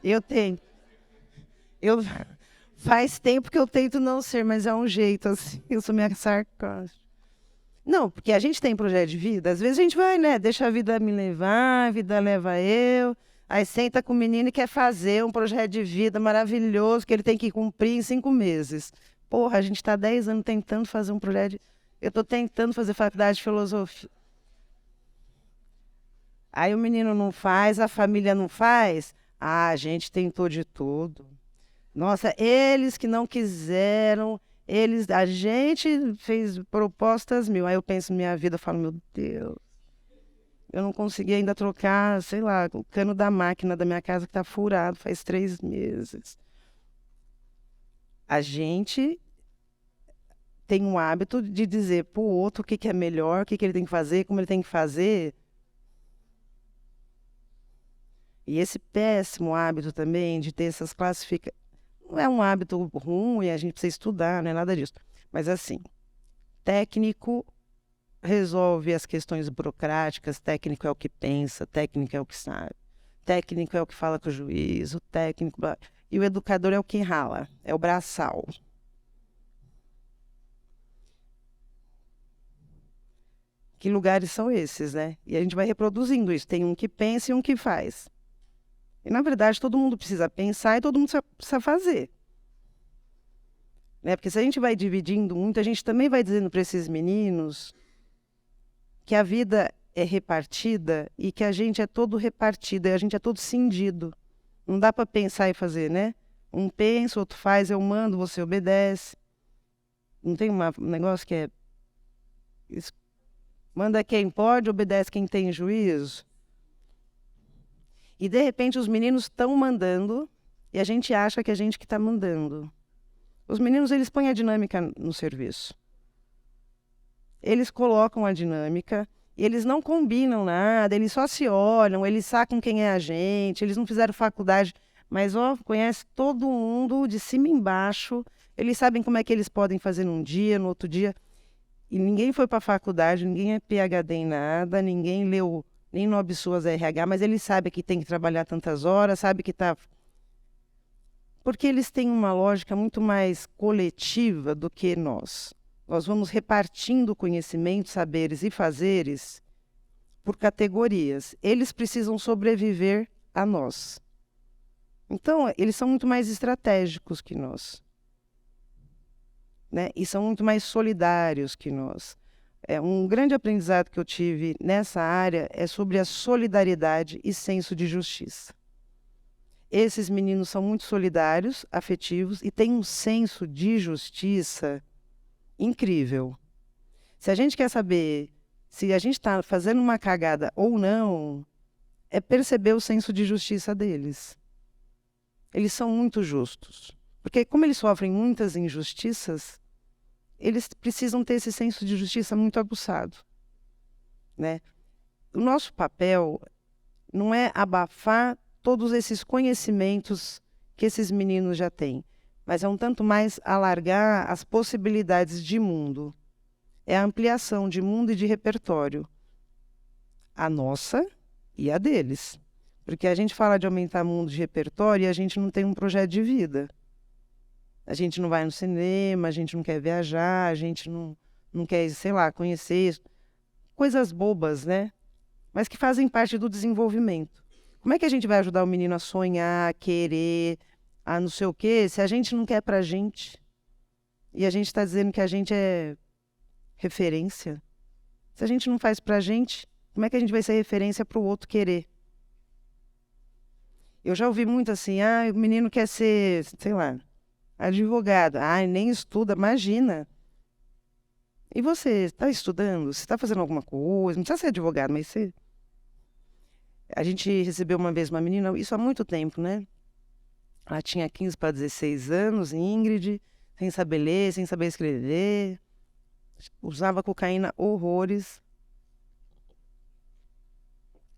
S3: Eu tento. Faz tempo que eu tento não ser, mas é um jeito assim. Eu sou meio sarcástica. Não, porque a gente tem projeto de vida. Às vezes a gente vai, né? Deixa a vida me levar, a vida leva eu. Aí senta com o menino e quer fazer um projeto de vida maravilhoso que ele tem que cumprir em 5 meses. Porra, a gente está 10 anos tentando fazer um projeto. Eu estou tentando fazer faculdade de filosofia. Aí o menino não faz, a família não faz. A gente tentou de tudo. Nossa, eles que não quiseram, A gente fez propostas mil. Aí eu penso minha vida, eu falo, meu Deus, eu não consegui ainda trocar, sei lá, o cano da máquina da minha casa que tá furado faz 3 meses. A gente tem um hábito de dizer pro outro o que é melhor, o que ele tem que fazer, como ele tem que fazer. E esse péssimo hábito também de ter essas classificações, não é um hábito ruim, a gente precisa estudar, não é nada disso. Mas assim, técnico resolve as questões burocráticas, técnico é o que pensa, técnico é o que sabe, técnico é o que fala com o juiz, o técnico... E o educador é o que rala, é o braçal. Que lugares são esses, né? E a gente vai reproduzindo isso. Tem um que pensa e um que faz. E, na verdade, todo mundo precisa pensar e todo mundo precisa fazer. Né? Porque se a gente vai dividindo muito, a gente também vai dizendo para esses meninos que a vida é repartida e que a gente é todo repartido, e a gente é todo cindido. Não dá para pensar e fazer, né? Um pensa, outro faz, eu mando, você obedece. Não tem um negócio que é... Manda quem pode, obedece quem tem juízo. E, de repente, os meninos estão mandando e a gente acha que é a gente que está mandando. Os meninos, eles põem a dinâmica no serviço. Eles colocam a dinâmica e eles não combinam nada, eles só se olham, eles sacam quem é a gente, eles não fizeram faculdade, mas, conhece todo mundo de cima e embaixo, eles sabem como é que eles podem fazer num dia, no outro dia. E ninguém foi para a faculdade, ninguém é PhD em nada, ninguém leu nem 9 suas RH, mas ele sabe que tem que trabalhar tantas horas, sabe que está... Porque eles têm uma lógica muito mais coletiva do que nós. Nós vamos repartindo conhecimentos, saberes e fazeres por categorias. Eles precisam sobreviver a nós. Então, eles são muito mais estratégicos que nós. Né? E são muito mais solidários que nós. Um grande aprendizado que eu tive nessa área é sobre a solidariedade e senso de justiça. Esses meninos são muito solidários, afetivos e têm um senso de justiça incrível. Se a gente quer saber se a gente está fazendo uma cagada ou não, é perceber o senso de justiça deles. Eles são muito justos. Porque como eles sofrem muitas injustiças, eles precisam ter esse senso de justiça muito aguçado, né? O nosso papel não é abafar todos esses conhecimentos que esses meninos já têm, mas é um tanto mais alargar as possibilidades de mundo. É a ampliação de mundo e de repertório. A nossa e a deles. Porque a gente fala de aumentar mundo de repertório e a gente não tem um projeto de vida. A gente não vai no cinema, a gente não quer viajar, a gente não quer, sei lá, conhecer coisas bobas, né? Mas que fazem parte do desenvolvimento. Como é que a gente vai ajudar o menino a sonhar, a querer, a não sei o quê, se a gente não quer pra gente? E a gente está dizendo que a gente é referência? Se a gente não faz pra gente, como é que a gente vai ser referência para o outro querer? Eu já ouvi muito assim, o menino quer ser, sei lá, advogado. Nem estuda, imagina. E você está estudando? Você está fazendo alguma coisa? Não precisa ser advogado, mas você... A gente recebeu uma vez uma menina, isso há muito tempo, né? Ela tinha 15 para 16 anos, Ingrid, sem saber ler, sem saber escrever, usava cocaína horrores,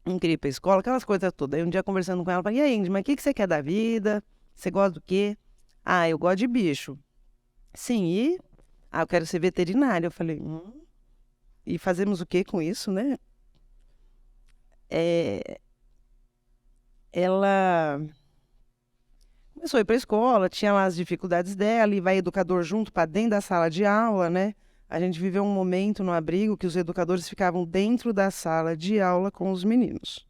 S3: não queria ir para a escola, aquelas coisas todas. Aí um dia conversando com ela, eu falei, e aí, Ingrid, mas o que você quer da vida? Você gosta do quê? Eu gosto de bicho. Sim, e? Eu quero ser veterinária. Eu falei, e fazemos o que com isso, né? Ela começou a ir para a escola, tinha lá as dificuldades dela, e vai educador junto para dentro da sala de aula, né? A gente viveu um momento no abrigo que os educadores ficavam dentro da sala de aula com os meninos.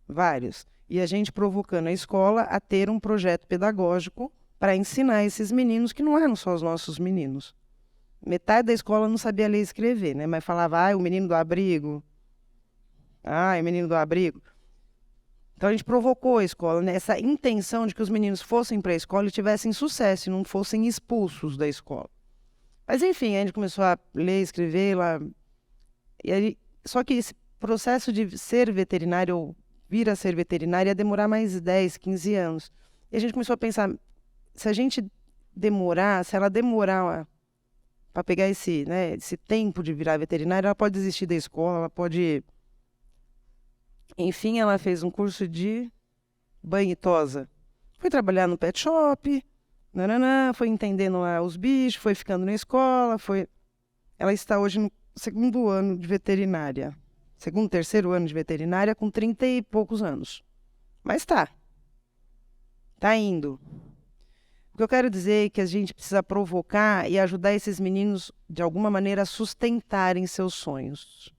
S3: Vários. E a gente provocando a escola a ter um projeto pedagógico para ensinar esses meninos, que não eram só os nossos meninos. Metade da escola não sabia ler e escrever, né? Mas falava, o menino do abrigo. O menino do abrigo. Então a gente provocou a escola, né? Essa intenção de que os meninos fossem para a escola e tivessem sucesso, e não fossem expulsos da escola. Mas enfim, a gente começou a ler, escrever lá. E aí, só que esse processo de ser veterinário ou vir a ser veterinário ia demorar mais 10, 15 anos. E a gente começou a pensar, se a gente demorar, se ela demorar para pegar esse tempo de virar veterinária, ela pode desistir da escola, ela pode... Enfim, ela fez um curso de banho e tosa. Foi trabalhar no pet shop, foi entendendo lá os bichos, foi ficando na escola, foi... Ela está hoje no segundo ano de veterinária. Segundo, terceiro ano de veterinária, com 30 e poucos anos. Mas tá indo. O que eu quero dizer é que a gente precisa provocar e ajudar esses meninos, de alguma maneira, a sustentarem seus sonhos.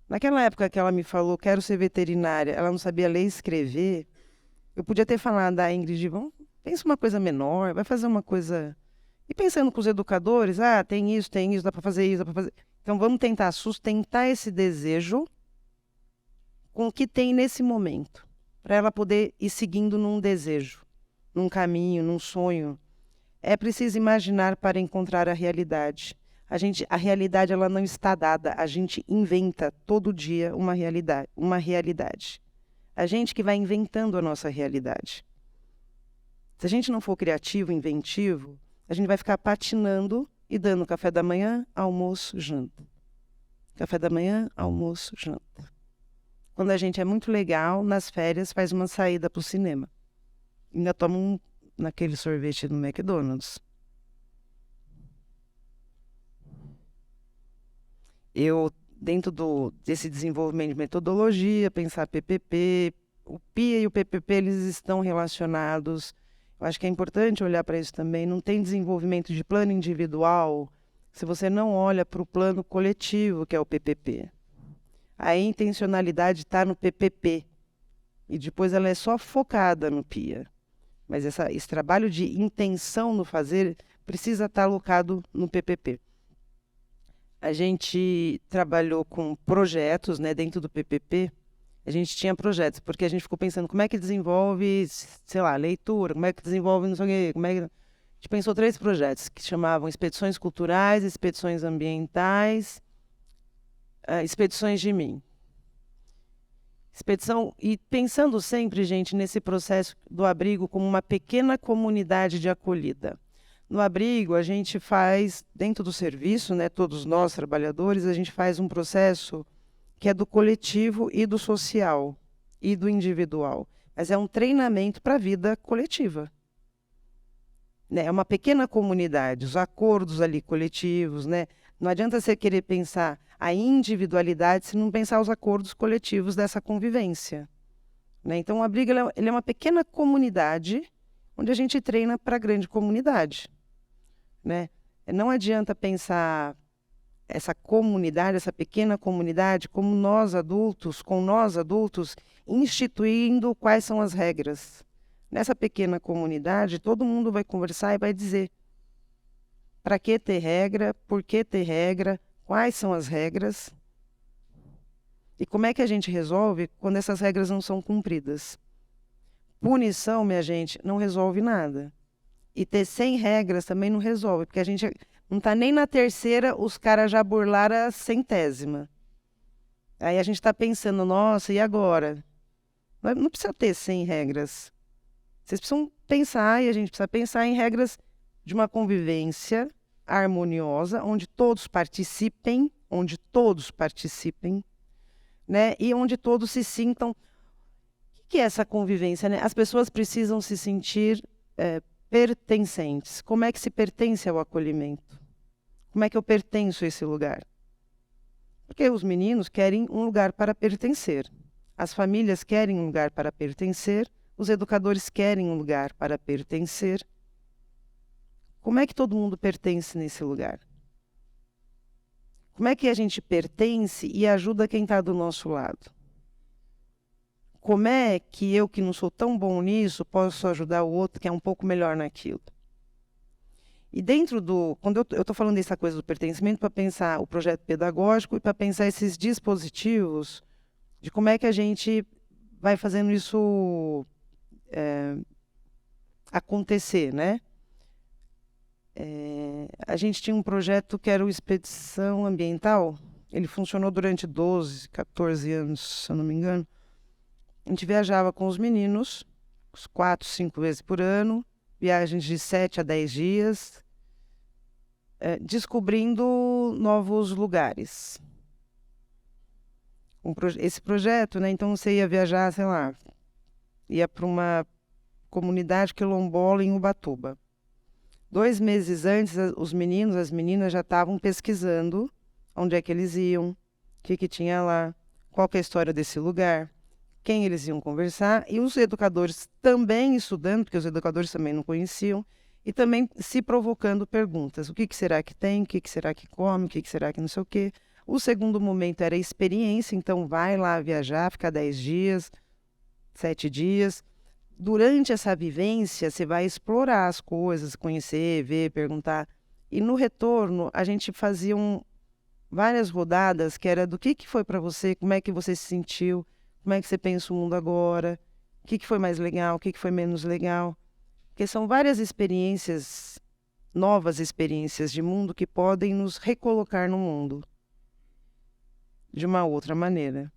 S3: Naquela época que ela me falou, quero ser veterinária, ela não sabia ler e escrever, eu podia ter falado a Ingrid, pensa uma coisa menor, vai fazer uma coisa... E pensando com os educadores, tem isso, dá para fazer isso, dá para fazer... Então vamos tentar sustentar esse desejo com o que tem nesse momento, para ela poder ir seguindo num desejo, num caminho, num sonho. É preciso imaginar para encontrar a realidade. A realidade ela não está dada, a gente inventa todo dia uma realidade. A gente que vai inventando a nossa realidade. Se a gente não for criativo, inventivo, a gente vai ficar patinando e dando café da manhã, almoço, janta. Café da manhã, almoço, janta. Quando a gente é muito legal, nas férias faz uma saída para o cinema. Ainda toma naquele sorvete do McDonald's. Eu, dentro desse desenvolvimento de metodologia, pensar PPP, o PIA e o PPP, eles estão relacionados. Eu acho que é importante olhar para isso também. Não tem desenvolvimento de plano individual se você não olha para o plano coletivo, que é o PPP. A intencionalidade está no PPP e depois ela é só focada no PIA. Mas esse trabalho de intenção no fazer precisa estar alocado no PPP. A gente trabalhou com projetos, né, dentro do PPP. A gente tinha projetos, porque a gente ficou pensando como é que desenvolve, sei lá, leitura, como é que desenvolve não sei o quê, como é que... A gente pensou 3 projetos que chamavam expedições culturais, expedições ambientais, expedições de mim. Expedição, e pensando sempre, gente, nesse processo do abrigo como uma pequena comunidade de acolhida. No abrigo, a gente faz, dentro do serviço, né, todos nós trabalhadores, a gente faz um processo que é do coletivo e do social e do individual. Mas é um treinamento para a vida coletiva. Né? É uma pequena comunidade, os acordos ali coletivos, né? Não adianta você querer pensar a individualidade se não pensar os acordos coletivos dessa convivência. Né? Então, o abrigo ele é uma pequena comunidade onde a gente treina para a grande comunidade. Né? Não adianta pensar essa comunidade, essa pequena comunidade, como nós adultos, instituindo quais são as regras. Nessa pequena comunidade, todo mundo vai conversar e vai dizer para que ter regra, por que ter regra, quais são as regras e como é que a gente resolve quando essas regras não são cumpridas. Punição, minha gente, não resolve nada. E ter 100 regras também não resolve, porque a gente não está nem na terceira, os caras já burlaram a 100ª. Aí a gente está pensando, nossa, e agora? Não precisa ter 100 regras. Vocês precisam pensar, e a gente precisa pensar em regras de uma convivência harmoniosa, onde todos participem, né? E onde todos se sintam... O que é essa convivência, né? As pessoas precisam se sentir pertencentes. Como é que se pertence ao acolhimento? Como é que eu pertenço a esse lugar? Porque os meninos querem um lugar para pertencer. As famílias querem um lugar para pertencer. Os educadores querem um lugar para pertencer. Como é que todo mundo pertence nesse lugar? Como é que a gente pertence e ajuda quem está do nosso lado? Como é que eu, que não sou tão bom nisso, posso ajudar o outro que é um pouco melhor naquilo? E dentro quando eu estou falando dessa coisa do pertencimento, para pensar o projeto pedagógico e para pensar esses dispositivos de como é que a gente vai fazendo isso acontecer, né? A gente tinha um projeto que era o Expedição Ambiental. Ele funcionou durante 12, 14 anos, se eu não me engano. A gente viajava com os meninos, 4, 5 vezes por ano, viagens de 7 a 10 dias, descobrindo novos lugares. Esse projeto, né? Então você ia viajar, sei lá, ia para uma comunidade quilombola em Ubatuba. 2 meses antes, os meninos, as meninas já estavam pesquisando onde é que eles iam, o que tinha lá, qual que é a história desse lugar, quem eles iam conversar, e os educadores também estudando, porque os educadores também não conheciam, e também se provocando perguntas. O que será que tem, o que será que come, o que será que não sei o quê. O segundo momento era a experiência, então vai lá viajar, ficar 10 dias, 7 dias. Durante essa vivência, você vai explorar as coisas, conhecer, ver, perguntar. E no retorno, a gente fazia várias rodadas, que era do que foi para você, como é que você se sentiu, como é que você pensa o mundo agora, o que foi mais legal, o que foi menos legal. Porque são várias experiências, novas experiências de mundo que podem nos recolocar no mundo de uma outra maneira.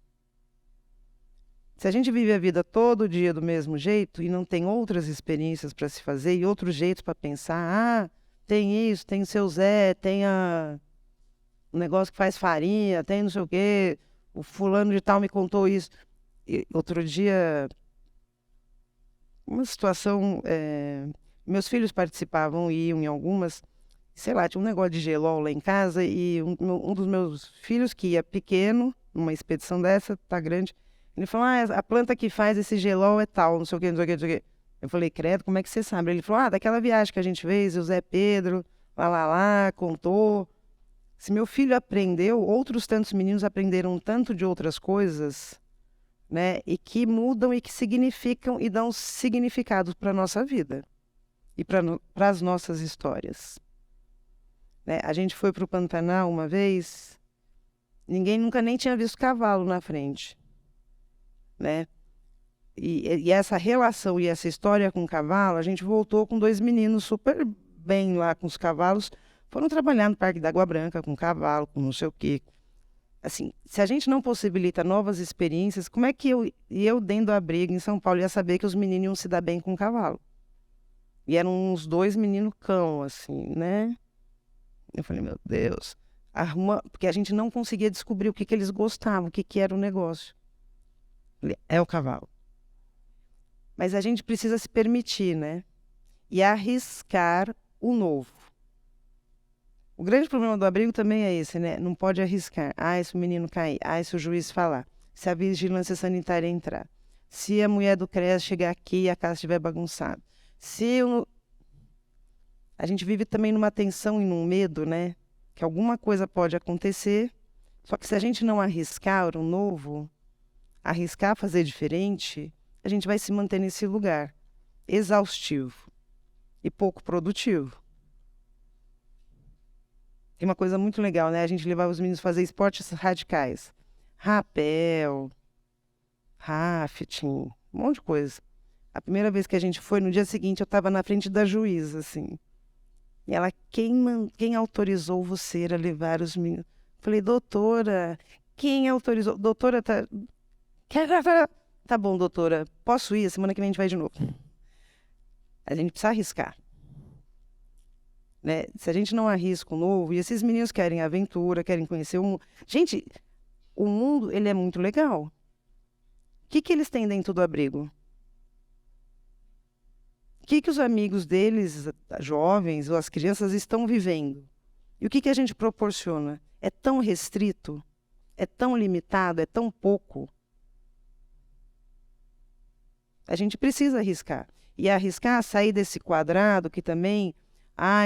S3: Se a gente vive a vida todo dia do mesmo jeito e não tem outras experiências para se fazer e outros jeitos para pensar, tem isso, tem o seu Zé, tem um negócio que faz farinha, tem não sei o quê, o fulano de tal me contou isso. E outro dia, uma situação, meus filhos participavam e iam em algumas, sei lá, tinha um negócio de gelol lá em casa e um dos meus filhos que ia pequeno, numa expedição dessa, tá grande, ele falou, a planta que faz esse gelol é tal, não sei o quê, não sei o quê, não sei o quê. Eu falei, credo, como é que você sabe? Ele falou, daquela viagem que a gente fez, o Zé Pedro, lá, contou. Se meu filho aprendeu, outros tantos meninos aprenderam tanto de outras coisas, né? E que mudam e que significam e dão significado para a nossa vida e para as nossas histórias. Né? A gente foi para o Pantanal uma vez, ninguém nunca nem tinha visto cavalo na frente. Né? E essa relação e essa história com o cavalo, a gente voltou com 2 meninos super bem lá com os cavalos, foram trabalhar no Parque da Água Branca com cavalo, com não sei o quê. Assim, se a gente não possibilita novas experiências, como é que eu dentro do abrigo em São Paulo ia saber que os meninos iam se dar bem com o cavalo? E eram uns 2 meninos cão, assim, né? Eu falei, meu Deus, porque a gente não conseguia descobrir o que eles gostavam, o que era o negócio. É o cavalo. Mas a gente precisa se permitir, né? E arriscar o novo. O grande problema do abrigo também é esse, né? Não pode arriscar. Se o menino cair. Se o juiz falar. Se a vigilância sanitária entrar. Se a mulher do CREAS chegar aqui e a casa estiver bagunçada. A gente vive também numa tensão e num medo, né? Que alguma coisa pode acontecer. Só que se a gente não arriscar o novo, arriscar fazer diferente, a gente vai se manter nesse lugar exaustivo e pouco produtivo. Tem uma coisa muito legal, né? A gente levava os meninos a fazer esportes radicais. Rapel, rafting, um monte de coisa. A primeira vez que a gente foi, no dia seguinte, eu estava na frente da juíza, assim. E ela, quem autorizou você a levar os meninos? Falei, doutora, quem autorizou? Doutora, tá bom, doutora, posso ir? Semana que vem a gente vai de novo. A gente precisa arriscar. Né? Se a gente não arrisca o novo, e esses meninos querem aventura, querem conhecer o mundo. Gente, o mundo, ele é muito legal. O que eles têm dentro do abrigo? O que os amigos deles, jovens ou as crianças, estão vivendo? E o que a gente proporciona? É tão restrito? É tão limitado? É tão pouco? A gente precisa arriscar. E arriscar sair desse quadrado que também...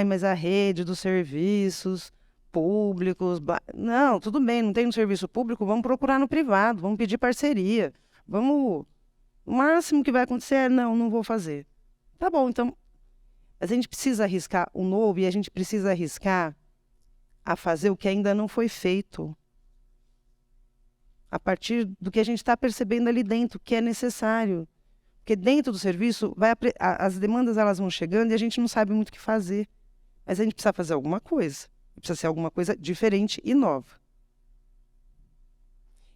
S3: mas a rede dos serviços públicos... Não, tudo bem, não tem no serviço público, vamos procurar no privado, vamos pedir parceria. O máximo que vai acontecer é, não vou fazer. Tá bom, então, a gente precisa arriscar o novo e a gente precisa arriscar a fazer o que ainda não foi feito. A partir do que a gente está percebendo ali dentro, que é necessário. Porque dentro do serviço, as demandas elas vão chegando e a gente não sabe muito o que fazer. Mas a gente precisa fazer alguma coisa. Precisa ser alguma coisa diferente e nova.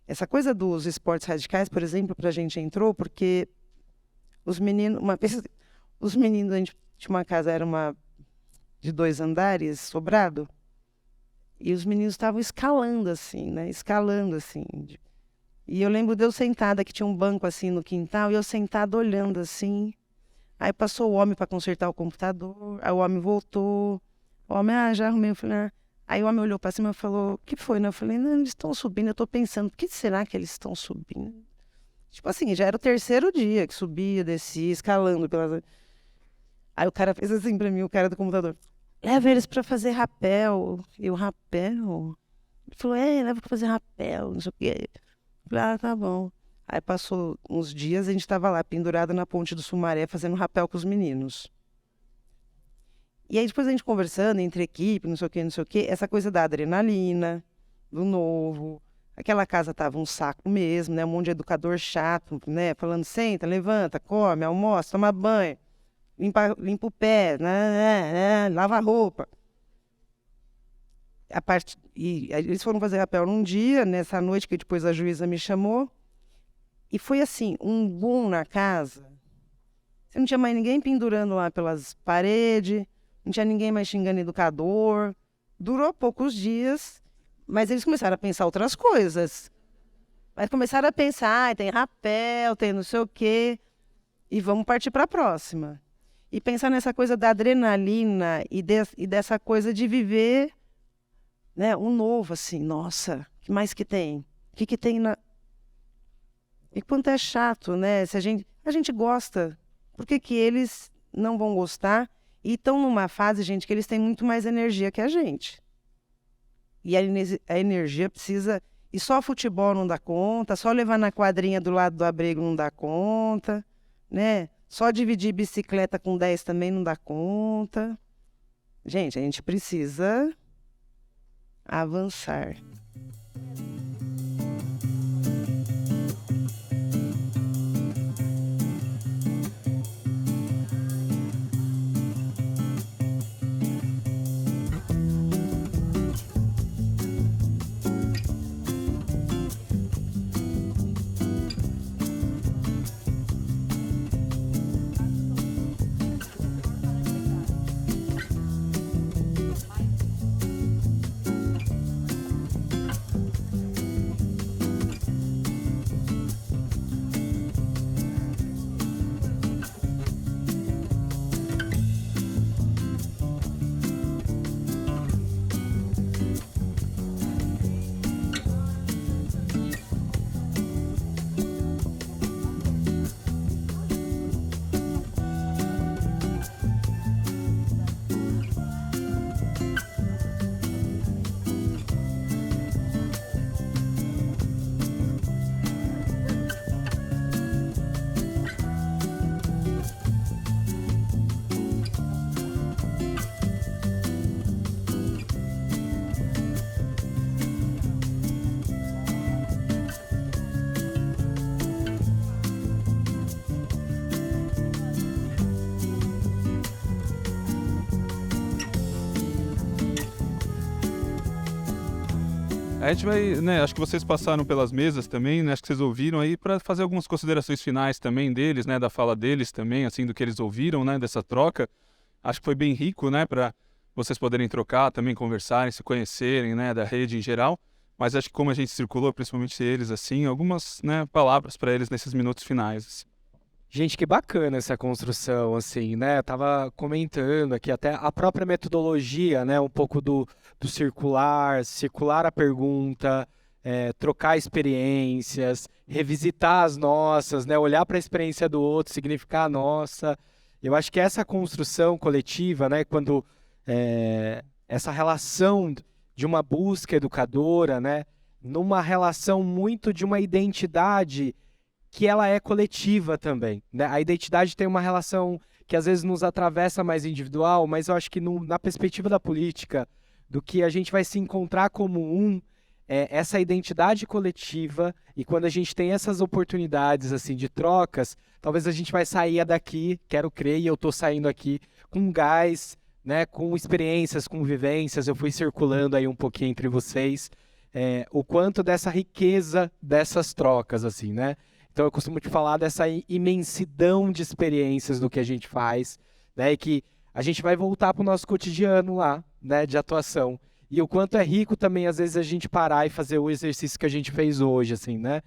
S3: Essa coisa dos esportes radicais, por exemplo, para a gente entrou porque os meninos... Os meninos, a gente tinha uma casa, era uma de 2 andares, sobrado, e os meninos estavam escalando assim, né? Escalando assim. E eu lembro de eu sentada, que tinha um banco assim no quintal, e eu sentada olhando assim. Aí passou o homem para consertar o computador, aí o homem voltou. O homem, já arrumei. Eu falei, Aí o homem olhou para cima e falou, o que foi? Né? Eu falei, não, eles estão subindo. Eu estou pensando, por que será que eles estão subindo? Tipo assim, já era o 3º dia que subia, descia, escalando pelas... Aí o cara fez assim para mim, o cara do computador. Leva eles para fazer rapel. E o rapel? Ele falou, leva para fazer rapel, não sei o quê. Eu falei, tá bom. Aí passou uns dias, a gente estava lá, pendurado na ponte do Sumaré, fazendo rapel com os meninos. E aí depois a gente conversando entre equipe, não sei o quê, essa coisa da adrenalina, do novo. Aquela casa tava um saco mesmo, né? Um monte de educador chato, né? Falando, senta, levanta, come, almoça, toma banho, limpa o pé, lava a roupa. E eles foram fazer rapel num dia, nessa noite que depois a juíza me chamou. E foi assim, um boom na casa. Você não tinha mais ninguém pendurando lá pelas paredes, não tinha ninguém mais xingando educador. Durou poucos dias, mas eles começaram a pensar outras coisas. Mas começaram a pensar, tem rapel, tem não sei o quê, e vamos partir para a próxima. E pensar nessa coisa da adrenalina e dessa coisa de viver, né, um novo, assim, nossa, o que mais que tem? O que tem na... E quanto é chato, né? Se a gente gosta, por que eles não vão gostar? E estão numa fase, gente, que eles têm muito mais energia que a gente. E a energia precisa... E só futebol não dá conta, só levar na quadrinha do lado do abrigo não dá conta, né? Só dividir bicicleta com 10 também não dá conta. Gente, a gente precisa avançar.
S4: A gente vai, né, acho que vocês passaram pelas mesas também, né, acho que vocês ouviram aí para fazer algumas considerações finais também deles, né, da fala deles também, assim, do que eles ouviram, né, dessa troca. Acho que foi bem rico, né, para vocês poderem trocar, também conversarem, se conhecerem, né, da rede em geral. Mas acho que como a gente circulou, principalmente eles, assim, algumas, né, palavras para eles nesses minutos finais. Assim.
S2: Gente, que bacana essa construção, assim, né? Eu tava comentando aqui até a própria metodologia, né? Um pouco do circular a pergunta, trocar experiências, revisitar as nossas, né? Olhar para a experiência do outro, significar a nossa. Eu acho que essa construção coletiva, né? Quando essa relação de uma busca educadora, né? Numa relação muito de uma identidade que ela é coletiva também, né? A identidade tem uma relação que às vezes nos atravessa mais individual, mas eu acho que na perspectiva da política, do que a gente vai se encontrar como essa identidade coletiva, e quando a gente tem essas oportunidades assim de trocas, talvez a gente vai sair daqui, quero crer, e eu estou saindo aqui com gás, né, com experiências, com vivências, eu fui circulando aí um pouquinho entre vocês, o quanto dessa riqueza dessas trocas, assim, né? Então eu costumo te falar dessa imensidão de experiências do que a gente faz, né, e que a gente vai voltar para o nosso cotidiano lá, né, de atuação. E o quanto é rico também, às vezes, a gente parar e fazer o exercício que a gente fez hoje, assim, né?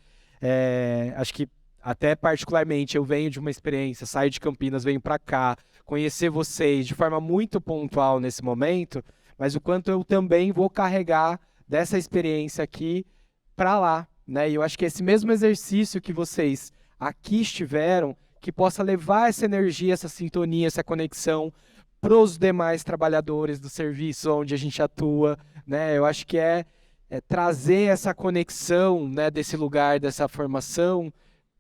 S2: Acho que até particularmente eu venho de uma experiência, saio de Campinas, venho para cá, conhecer vocês de forma muito pontual nesse momento, mas o quanto eu também vou carregar dessa experiência aqui para lá, né? E eu acho que esse mesmo exercício que vocês aqui estiveram, que possa levar essa energia, essa sintonia, essa conexão para os demais trabalhadores do serviço onde a gente atua, né? Eu acho que é trazer essa conexão, né, desse lugar, dessa formação,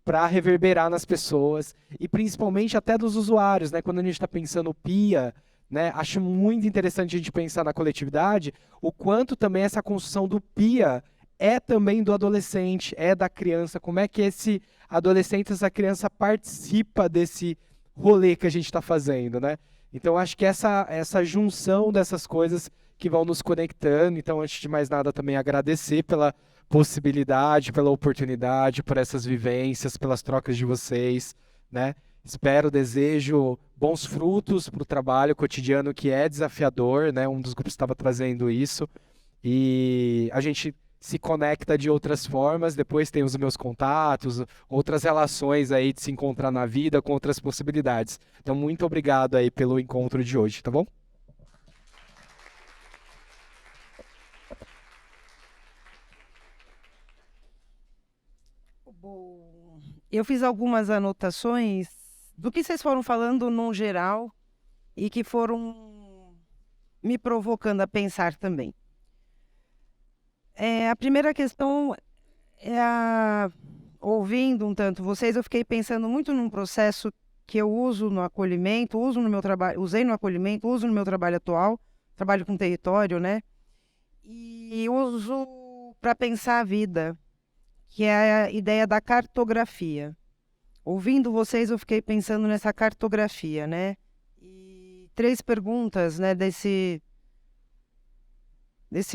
S2: para reverberar nas pessoas e principalmente até dos usuários, né? Quando a gente está pensando PIA, né? Acho muito interessante a gente pensar na coletividade, o quanto também essa construção do PIA é também do adolescente, é da criança, como é que esse adolescente, essa criança participa desse rolê que a gente está fazendo, né? Então, acho que essa junção dessas coisas que vão nos conectando. Então, antes de mais nada, também agradecer pela possibilidade, pela oportunidade, por essas vivências, pelas trocas de vocês, né? Espero, desejo bons frutos para o trabalho cotidiano que é desafiador, né? Um dos grupos estava trazendo isso. E a gente se conecta de outras formas, depois tem os meus contatos, outras relações aí de se encontrar na vida com outras possibilidades. Então, muito obrigado aí pelo encontro de hoje, tá bom?
S3: Bom, eu fiz algumas anotações do que vocês foram falando no geral e que foram me provocando a pensar também. A primeira questão ouvindo um tanto vocês, eu fiquei pensando muito num processo que eu uso no acolhimento, uso no meu trabalho, usei no acolhimento, uso no meu trabalho atual, trabalho com território, né? E uso para pensar a vida, que é a ideia da cartografia. Ouvindo vocês, eu fiquei pensando nessa cartografia, né? E 3 perguntas, né, desse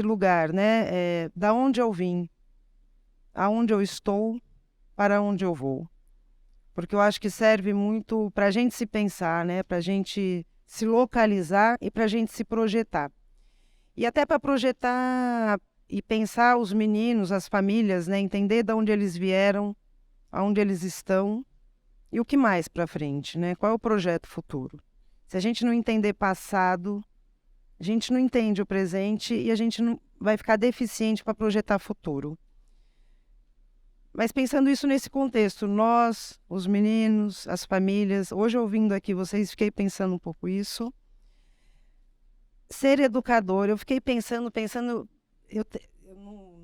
S3: lugar, né? Da onde eu vim, aonde eu estou, para onde eu vou. Porque eu acho que serve muito para a gente se pensar, né? Para a gente se localizar e para a gente se projetar. E até para projetar e pensar os meninos, as famílias, né? Entender de onde eles vieram, aonde eles estão e o que mais para frente, né? Qual é o projeto futuro? Se a gente não entender passado, a gente não entende o presente e a gente não vai ficar deficiente para projetar futuro. Mas pensando isso nesse contexto, nós, os meninos, as famílias, hoje ouvindo aqui vocês, fiquei pensando um pouco isso. Ser educador, eu fiquei pensando, eu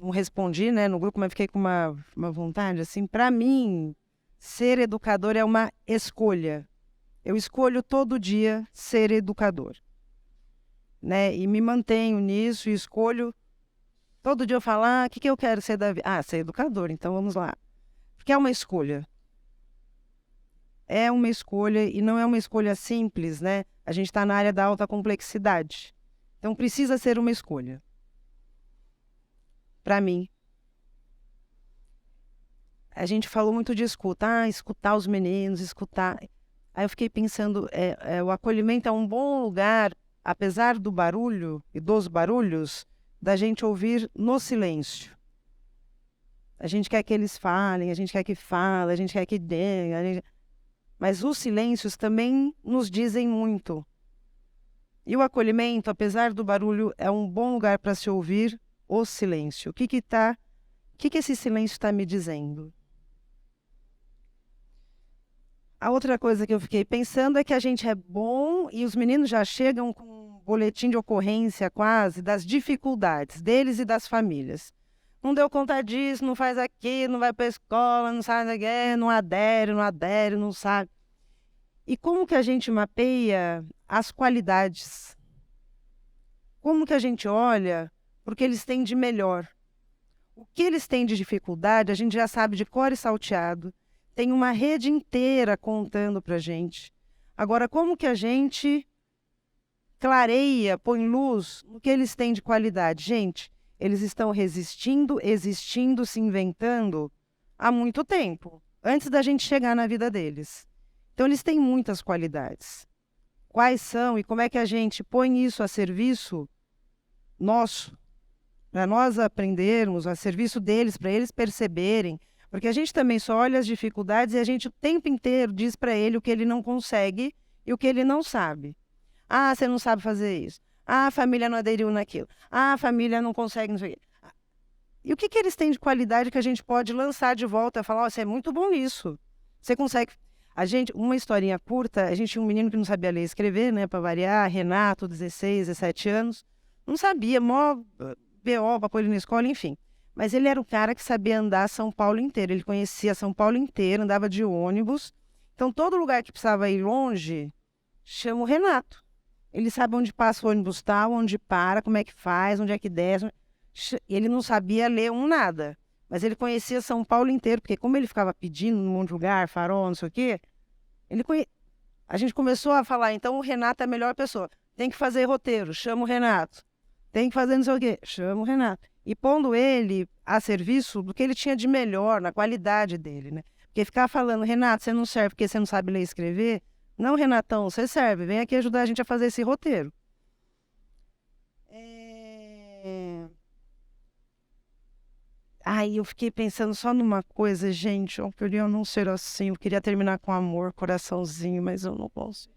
S3: não respondi, né, no grupo, mas fiquei com uma vontade, assim, para mim, ser educador é uma escolha. Eu escolho todo dia ser educador, né, e me mantenho nisso e escolho. Todo dia eu falo, o que eu quero ser da vida? Ser educador, então vamos lá. Porque é uma escolha. É uma escolha e não é uma escolha simples, né? A gente está na área da alta complexidade. Então precisa ser uma escolha. Para mim. A gente falou muito de escuta, escutar os meninos, escutar. Aí eu fiquei pensando, o acolhimento é um bom lugar, apesar do barulho e dos barulhos, da gente ouvir no silêncio. A gente quer que eles falem, a gente quer que falem, a gente quer que dê. Mas os silêncios também nos dizem muito. E o acolhimento, apesar do barulho, é um bom lugar para se ouvir o silêncio. O que esse silêncio está me dizendo? A outra coisa que eu fiquei pensando é que a gente é bom e os meninos já chegam com um boletim de ocorrência quase das dificuldades deles e das famílias. Não deu conta disso, não faz aquilo, não vai para a escola, não sabe, não adere, não sabe. E como que a gente mapeia as qualidades? Como que a gente olha para o que eles têm de melhor? O que eles têm de dificuldade, a gente já sabe de cor e salteado. Tem uma rede inteira contando para a gente. Agora, como que a gente clareia, põe luz no que eles têm de qualidade. Gente, eles estão resistindo, existindo, se inventando há muito tempo, antes da gente chegar na vida deles. Então, eles têm muitas qualidades. Quais são e como é que a gente põe isso a serviço nosso, para nós aprendermos, a serviço deles, para eles perceberem, porque a gente também só olha as dificuldades e a gente o tempo inteiro diz para ele o que ele não consegue e o que ele não sabe. Ah, você não sabe fazer isso. Ah, a família não aderiu naquilo. Ah, a família não consegue, não sei o quê. E o que eles têm de qualidade que a gente pode lançar de volta e falar, você é muito bom nisso. Você consegue... uma historinha curta, a gente tinha um menino que não sabia ler e escrever, né, para variar, Renato, 16, 17 anos, não sabia, mó BO para pôr ele na escola, enfim. Mas ele era o cara que sabia andar São Paulo inteiro, ele conhecia São Paulo inteiro, andava de ônibus. Então, todo lugar que precisava ir longe, chama o Renato. Ele sabe onde passa o ônibus tal, onde para, como é que faz, onde é que desce. Ele não sabia ler nada, mas ele conhecia São Paulo inteiro, porque como ele ficava pedindo num monte de lugar, farol, não sei o quê, a gente começou a falar, então o Renato é a melhor pessoa. Tem que fazer roteiro, chama o Renato. Tem que fazer não sei o quê, chama o Renato. E pondo ele a serviço do que ele tinha de melhor, na qualidade dele, né? Porque ficar falando, Renato, você não serve porque você não sabe ler e escrever. Não, Renatão, você serve. Vem aqui ajudar a gente a fazer esse roteiro. Ai, eu fiquei pensando só numa coisa, gente. Eu queria não ser assim. Eu queria terminar com amor, coraçãozinho, mas eu não posso.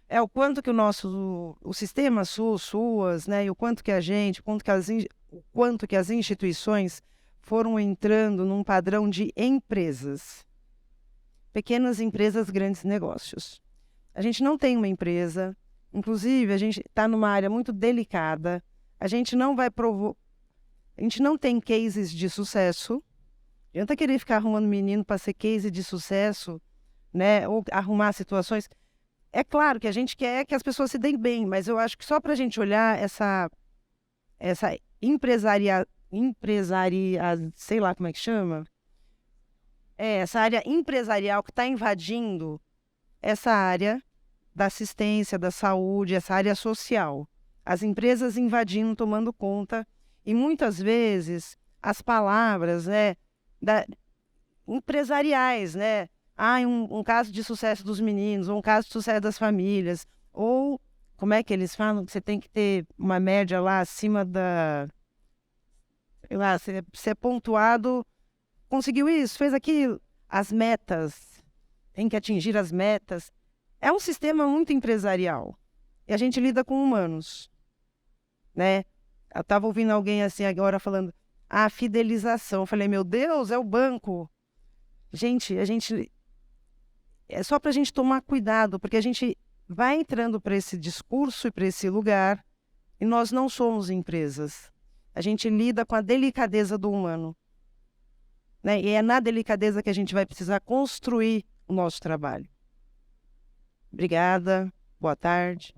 S3: É o quanto que o sistema SUS, SUAS, né, e o quanto que o quanto que as instituições foram entrando num padrão de empresas. Pequenas empresas, grandes negócios. A gente não tem uma empresa, inclusive a gente está numa área muito delicada, a gente não tem cases de sucesso. Não adianta querer ficar arrumando menino para ser case de sucesso, né, ou arrumar situações. É claro que a gente quer que as pessoas se deem bem, mas eu acho que só para a gente olhar essa sei lá como é que chama, essa área empresarial que está invadindo essa área da assistência, da saúde, essa área social. As empresas invadindo, tomando conta, e muitas vezes as palavras, né, empresariais, né? Um caso de sucesso dos meninos, ou um caso de sucesso das famílias, ou como é que eles falam que você tem que ter uma média lá acima da... Sei lá, você é pontuado, conseguiu isso, fez aquilo. As metas, tem que atingir as metas. É um sistema muito empresarial. E a gente lida com humanos, né? Eu estava ouvindo alguém assim agora falando, a fidelização. Eu falei, meu Deus, é o banco. Gente, é só para a gente tomar cuidado, porque a gente vai entrando para esse discurso e para esse lugar, e nós não somos empresas. A gente lida com a delicadeza do humano, né? E é na delicadeza que a gente vai precisar construir o nosso trabalho. Obrigada, boa tarde.